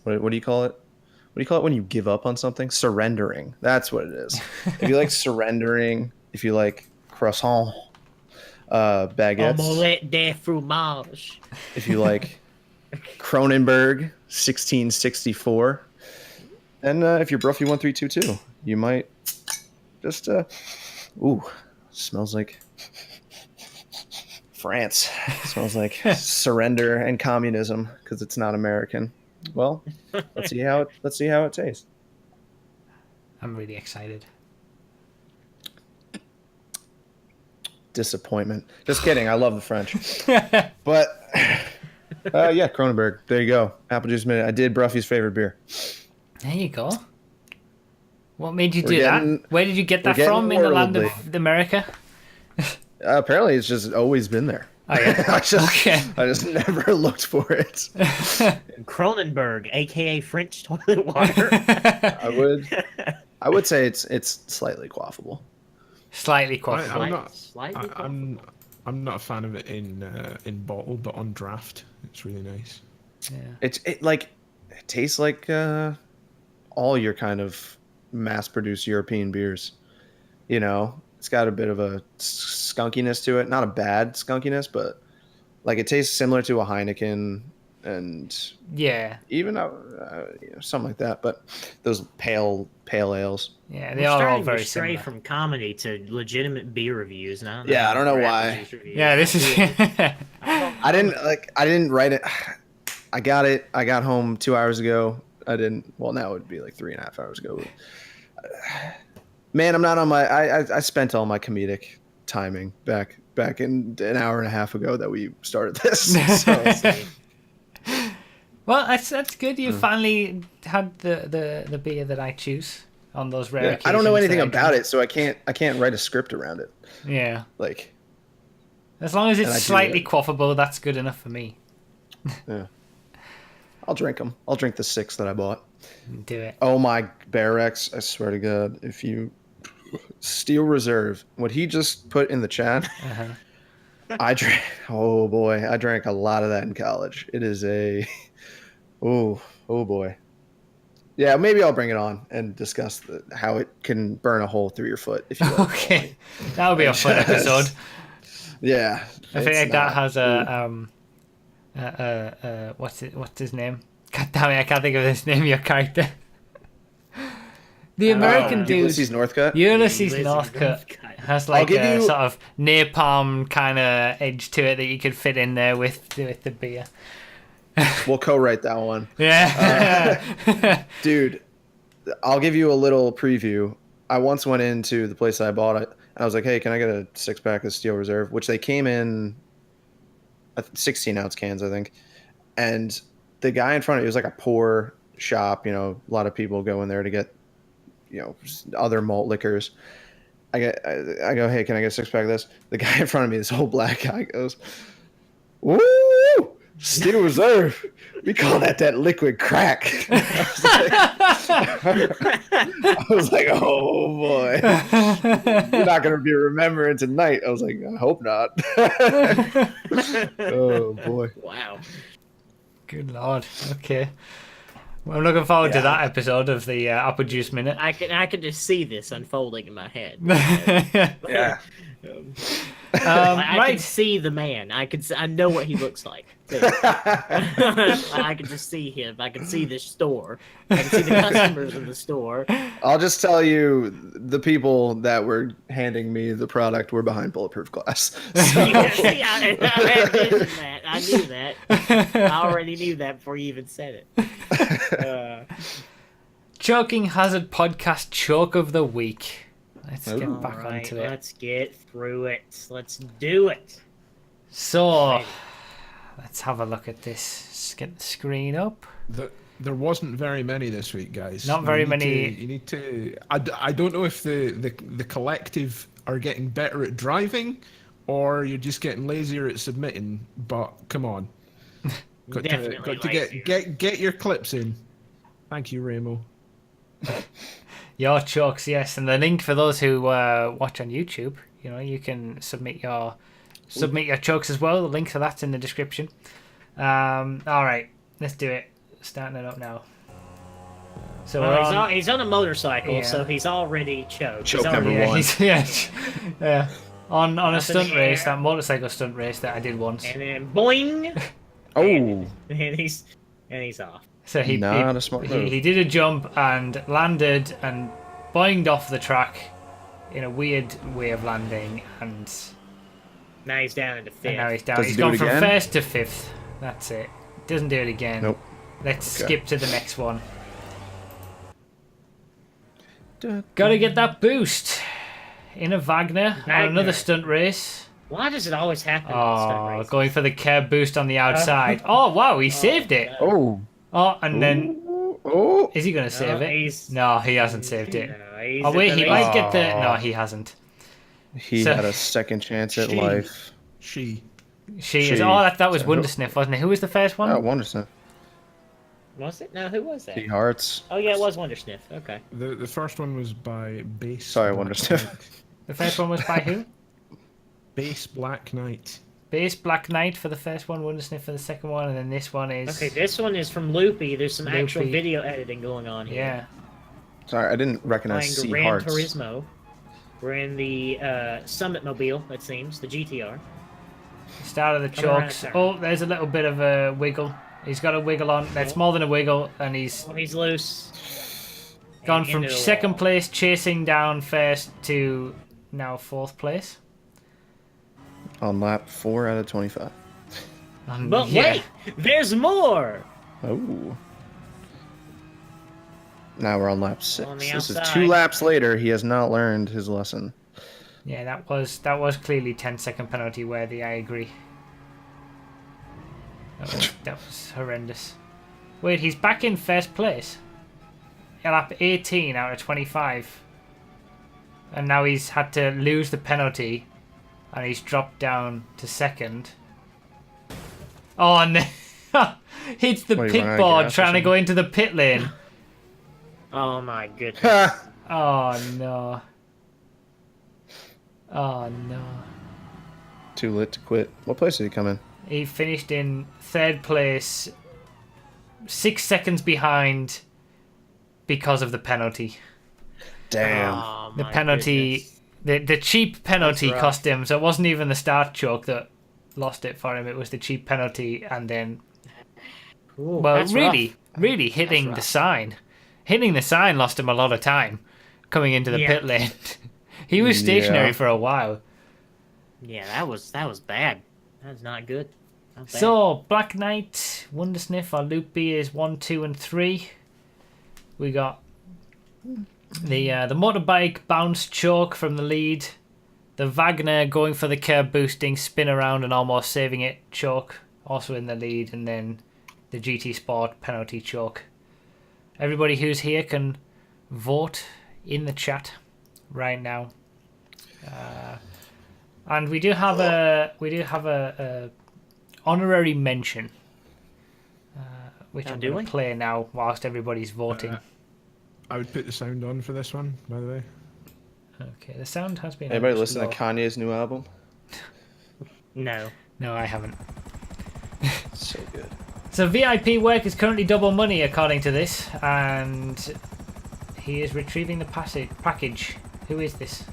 do you call it? What do you call it when you give up on something? Surrendering. That's what it is. If you like surrendering, if you like croissant, baguettes. Omelette de fromage. If you like Cronenberg 1664, and if you're Broughy 1322, you might just smells like France. Smells like surrender and communism because it's not American. Well, let's see how it tastes. I'm really excited. Disappointment. Just kidding. I love the French. But yeah, Cronenberg. There you go. Apple juice minute. I did Broughy's favorite beer. There you go. What made you do that? Where did you get that from in the land of America? Apparently, it's just always been there. Oh, yeah. I just never looked for it. Cronenberg, aka French toilet water. I would say it's slightly quaffable. Slightly quaffable. I'm not a fan of it in bottle, but on draft, it's really nice. Yeah. It tastes like all your kind of mass-produced European beers. You know, it's got a bit of a skunkiness to it. Not a bad skunkiness, but like it tastes similar to a Heineken and even something like that. But those pale ales. Yeah, they are all very stray similar. From comedy to legitimate beer reviews. And I don't know why. Yeah, this is. I didn't write it. I got it. I got home 2 hours ago. I didn't. Well, now it would be like 3.5 hours ago. Man, I'm not on my. I spent all my comedic timing back in an hour and a half ago that we started this. So. Well, that's good. You finally had the beer that I choose on those rare occasions. I don't know anything about it, so I can't write a script around it. Yeah. Like. As long as it's slightly quaffable, that's good enough for me. Yeah. I'll drink them. I'll drink the 6 that I bought. Do it. Oh my Barex! I swear to God, if you Steel Reserve, what he just put in the chat, I drank. Oh boy, I drank a lot of that in college. It is a, oh boy. Yeah, maybe I'll bring it on and discuss how it can burn a hole through your foot if you. Okay, that would be a fun episode. Yeah, I feel like that has what's his name? God damn it, I can't think of his name. Your character. The American dude, Ulysses Northcutt. Ulysses Ulysses Northcutt, Northcutt. has like give a you- sort of napalm kind of edge to it that you could fit in there with the beer. We'll co-write that one. Yeah. Dude, I'll give you a little preview. I once went into the place I bought it, and I was like, hey, can I get a 6-pack of Steel Reserve? Which they came in 16-ounce cans, I think. And the guy in front of it was like a poor shop. You know, a lot of people go in there to get, you know, other malt liquors. I go, hey, can I get a 6-pack of this? The guy in front of me, this old black guy, goes, woo! Steel Reserve. We call that liquid crack. I was like, oh boy. You're not going to be remembering tonight. I was like, I hope not. Oh boy. Wow. Good lord. Okay. Well, I'm looking forward to that episode of the Apple Juice Minute. I can just see this unfolding in my head. Yeah. I right. can see the man. I know what he looks like. I can just see him. I can see the store. I can see the customers in the store. I'll just tell you, the people that were handing me the product were behind bulletproof glass. So, I envisioned that. I knew that. I already knew that before you even said it. Choking Hazard Podcast Choke of the Week. Let's get Ooh. back Alright, onto it. let's get through it. Let's do it. So, let's have a look at this. Let's get the screen up. There wasn't very many this week, guys. Not very You need many. you need to. I don't know if the collective are getting better at driving, or you're just getting lazier at submitting. But come on, got Definitely to get your clips in. Thank you, Ramo. Your chokes, yes, and the link for those who watch on YouTube. You know, you can submit your chokes as well. The link for that's in the description. All right, let's do it. Starting it up now. So Well, he's on a motorcycle, Yeah. so he's already choked. Choke He's already- number one. yeah. On a Up in stunt the race, air. that motorcycle stunt race that I did once. And then boing, oh, and he's off. So not a smart move. he did a jump and landed and boinged off the track in a weird way of landing, and Now he's down into fifth. now he's down. Does he He's do gone it from again? first to fifth. That's it. Doesn't do it again. Nope. Let's Okay. skip to the next one. Gotta get that boost in a Wagner on Wagner. another stunt race. Why does it always happen? in stunt Oh, races? going for the curb boost on the outside. Oh wow, he saved it. oh, Oh, and then oh. is he gonna save it? he's- No, he hasn't saved it. No, he's Oh wait, at he the- might get the. No, he hasn't. He So- had a second chance at She- life. She. She is. She- Oh, that was so- Wondersniff, wasn't it? Who was the first one? Oh, Wondersniff. Was it? No, who was that? T Hearts. Oh yeah, it was Wondersniff. Okay. The first one was by Base. Sorry, Black Wondersniff. Knight. The first one was by who? Base Black Knight. Base Black Knight for the first one, Wondersniff for the second one, and then this one is. Okay, this one is from Loopy. There's some actual Loopy. video editing going on here. Yeah. Sorry, I didn't recognize Playing C Gran Hearts. Turismo. We're in the Summit Mobile, it seems, the GTR. Start of the Come around chokes. a turn. Oh, there's a little bit of a wiggle. He's got a wiggle on. That's more than a wiggle, and he's Oh, he's loose. gone And from into the second wall. place, chasing down first, to now fourth place. On lap 4 out of 25. And But yeah. wait, there's more. Oh. Now we're on lap 6. On the This is outside. 2 laps later. He has not learned his lesson. Yeah, that was clearly 10-second penalty worthy. I agree. That was horrendous. Wait, he's back in first place. Lap 18 out of 25, and now he's had to lose the penalty, and he's dropped down to second. Oh no! Hits the What, you pit run out of board gas or trying to go something? into the pit lane. Oh my goodness. Ha! Oh no! Oh no! Too lit to quit. What place did he come in? He finished in third place, 6 seconds behind because of the penalty. Damn. Oh, The my penalty, goodness. the cheap penalty That's rough. cost him. So it wasn't even the start choke that lost it for him. It was the cheap penalty, and then Ooh, well, that's really, rough. really hitting rough. the sign. Hitting the sign lost him a lot of time. coming into the pit lane. He was stationary for a while. Yeah, that was bad. That was not good. Not bad. So, Black Knight, Wondersniff, or Loopy is 1, 2, and 3. We got the motorbike bounce choke from the lead. The Wagner going for the curb boosting, spin around and almost saving it choke, also in the lead. And then the GT Sport penalty choke. Everybody who's here can vote in the chat right now. And we do have a honorary mention, which I'm going to play now whilst everybody's voting. I would put the sound on for this one, by the way. Okay, the sound has been. Anybody listen to Kanye's new album? No, I haven't. So good. So VIP work is currently double money according to this, and he is retrieving the package. Who is this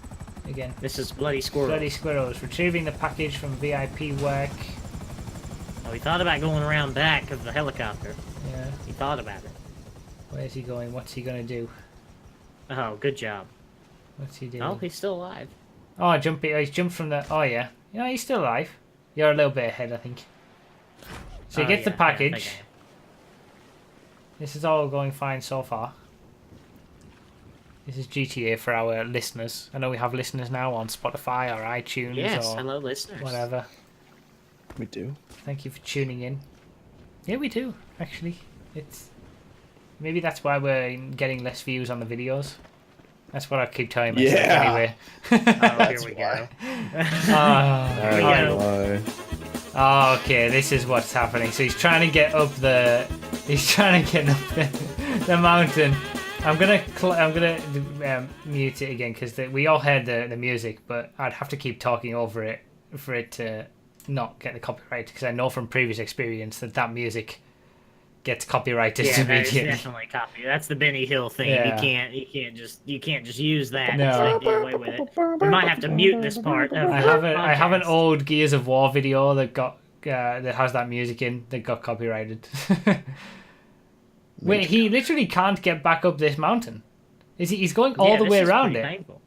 again? This is Bloody Squirrel. Bloody Squirrels retrieving the package from VIP work. Oh, he thought about going around back of the helicopter. Yeah. He thought about it. Where's he going? What's he gonna do? Oh, good job. What's he doing? Oh, he's still alive. Oh, he's jumped from the. Oh yeah, yeah, he's still alive. You're a little bit ahead, I think. So he gets the package. This is all going fine so far. This is GTA for our listeners. I know we have listeners now on Spotify or iTunes. Yes, or hello listeners. Whatever. We do. Thank you for tuning in. Yeah, we do, actually. It's maybe that's why we're getting less views on the videos. That's what I keep telling myself anyway. Oh, here we go. Oh, okay, this is what's happening. So he's trying to get up the mountain. I'm gonna mute it again because we all heard the music, but I'd have to keep talking over it for it to not get the copyright, because I know from previous experience that music gets copyrighted immediately. Yeah, definitely copy. That's the Benny Hill thing. Yeah. You can't just use that. No. And get away with it. We might have to mute this part. I have an old Gears of War video that has that music in that got copyrighted. Wait, he literally can't get back up this mountain. He's going all the way around it. Painful.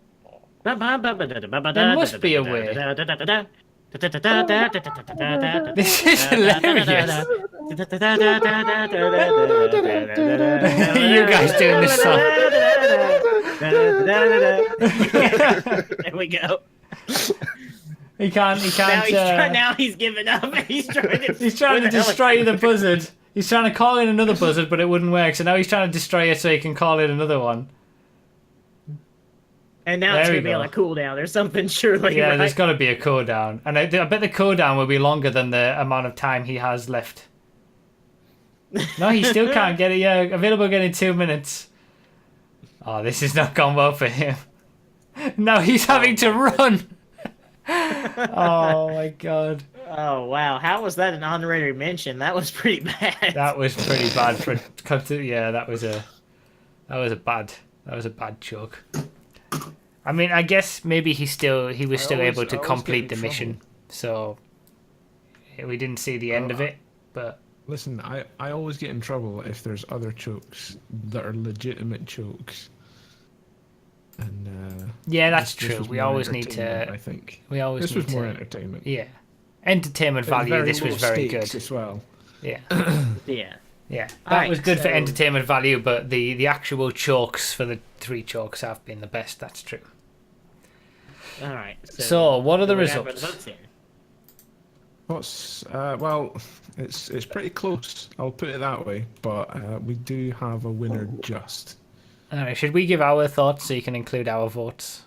There must be a way. This is hilarious. You guys doing this song. There we go. He can't. Now he's giving up. He's trying to destroy the buzzard. He's trying to call in another buzzard, but it wouldn't work. So now he's trying to destroy it so he can call in another one. And now it's going to be on a cooldown. There's something surely Yeah, right. there's got to be a cooldown. And I bet the cooldown will be longer than the amount of time he has left. No, he still can't get it. Yeah, available again in 2 minutes. Oh, this has not gone well for him. Now he's having to run. Oh, my God. Oh, wow. How was that an honorary mention? That was pretty bad. That was pretty bad for... Yeah, that was a bad joke. I mean, I guess maybe he was still able to complete the mission, so we didn't see the end of it. But listen, I always get in trouble if there's other chokes that are legitimate chokes. And yeah, that's true. We always need to. I think we always. This was more entertainment. Yeah, entertainment value. This was very good as well. Yeah. Yeah. Yeah, that was good for entertainment value, but the actual chokes for the 3 chokes have been the best. That's true. All right. So what are the results? Well, it's pretty close. I'll put it that way. But we do have a winner just. All right. Should we give our thoughts so you can include our votes?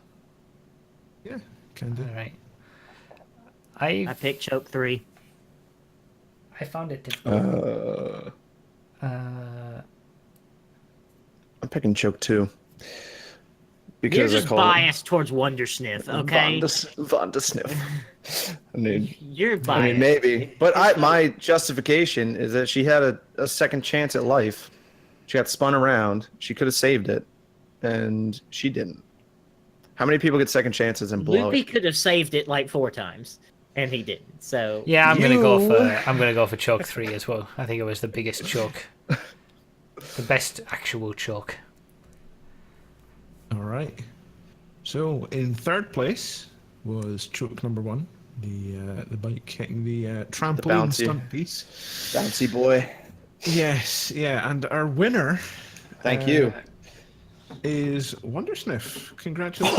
Yeah, can do. All right. I picked choke 3. I found it difficult. I'm picking choke 2. Because you're just biased towards Wondersniff, okay? Wondersniff. I mean, you're biased. I mean, maybe. But my justification is that she had a second chance at life. She got spun around. She could have saved it, and she didn't. How many people get second chances and blow Loopy it? could have saved it like 4 times, and he didn't. So yeah, I'm gonna go for choke 3 as well. I think it was the biggest choke, the best actual choke. All right. So in third place was choke number 1, the bike hitting the trampoline bouncy. stunt piece. Bouncy boy. Yes, yeah, and our winner. Thank you. Is Wondersniff. Congratulations.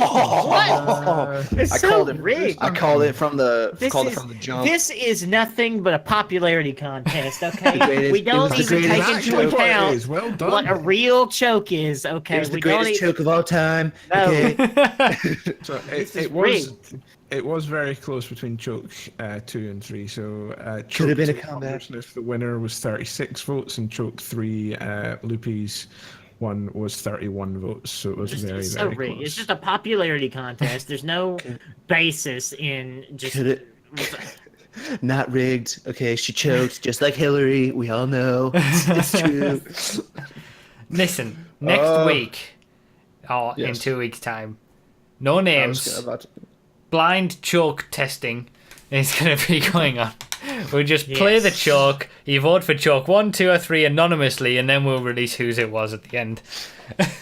It's I so called it rigged. I called it from the jump. This is nothing but a popularity contest, okay? We don't it was even the take greatest into choke. account Well done. what a real choke is, okay? It was the We don't greatest even... choke of all time. No. Okay. So This is it was very close between choke 2 and 3. So Could have been a choke comeback. Wondersniff, the winner was 36 votes, and choke 3 Loopy's one was 31 votes. So it was very so very rigged. close. It's just a popularity contest. There's no basis in just... Could it? Not rigged. Okay, she choked just like Hillary. We all know. It's true. Listen, next week, or in yes. 2 weeks' time, no I was names, about to... blind choke testing is going to be going on. We'll just play the choke. You vote for choke 1, 2, or 3 anonymously, and then we'll release whose it was at the end.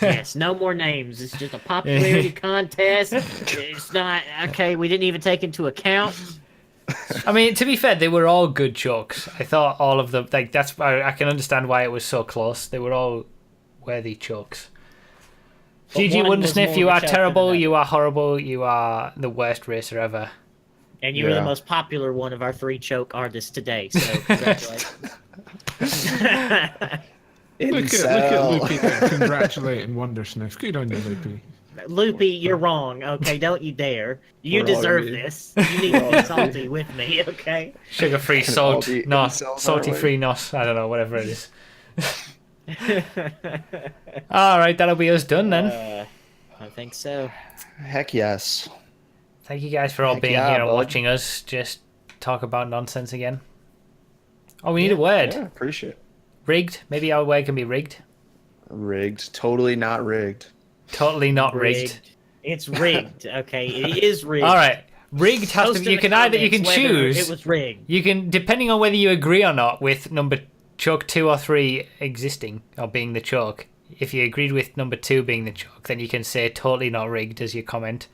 Yes, no more names. It's just a popularity contest. It's not... Okay, we didn't even take into account... I mean, to be fair, they were all good chokes. I thought all of them, like, that's why I can understand why it was so close. They were all worthy chokes. But GG one was Wondersniff, more you of a are choke than terrible, another. you are horrible, you are the worst racer ever. And you were the Yeah. most popular one of our 3 choke artists today, so congratulations. Look at Loopy there, congratulating Wondersniff. Good on you, Loopy. Loopy, you're wrong, okay? Don't you dare. You We're all deserve gonna be- this. You need to be salty with me, okay? Sugar-free all salt, be no, incels, aren't salty-free nos, I don't know, whatever it is. Alright, that'll be us done then. I think so. Heck yes. Thank you guys for all Heck being yeah, here and bud. watching us just talk about nonsense again. Oh, we need a word. Yeah, appreciate it. Rigged? Maybe our word can be rigged. Rigged. Totally not rigged. Totally not rigged. It's rigged, okay? It is rigged. Alright. Rigged has Post to in be, you the can either you comments can whether choose It was rigged. you can, depending on whether you agree or not with number choke 2 or 3 existing or being the choke. If you agreed with number 2 being the choke, then you can say totally not rigged as your comment.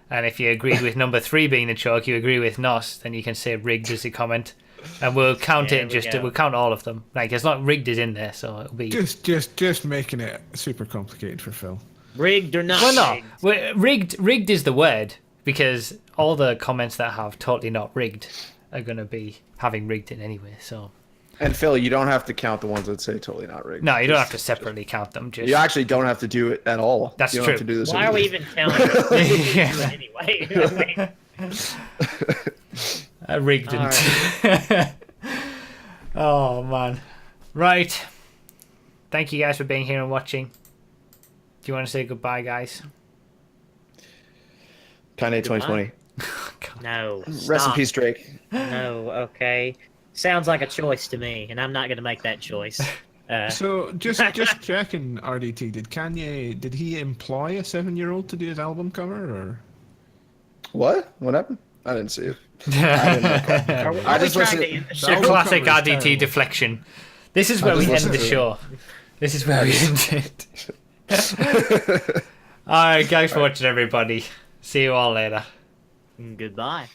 And if you agreed with number 3 being the choke, you agree with not, then you can say rigged as your comment. And we'll count There it we just go. we'll count all of them. Like it's not rigged is in there, so it'll be Just making it super complicated for Phil. Rigged or not well, no, rigged. rigged is the word because all the comments that have totally not rigged are going to be having rigged in anyway. So And Phil, you don't have to count the ones that say totally not rigged. no, you don't have to separately count them. Just You actually don't have to do it at all. That's you don't true. Have to do this Why are we even counting it? Yeah. Anyway. rigged. All Oh man, right. Thank you guys for being here and watching. Do you want to say goodbye, guys? Kanye 2020. No. Rest in stop. peace, Drake. No, okay. Sounds like a choice to me, and I'm not going to make that choice. So just checking, RDT, did he employ a 7-year-old to do his album cover, or? What? What happened? I didn't see it. I just trying listened- to end the The show. classic cover is RDT terrible. deflection. This is where I we just end the listened to show. This is where we end it. Alright, thanks for watching, everybody. See you all later. Goodbye.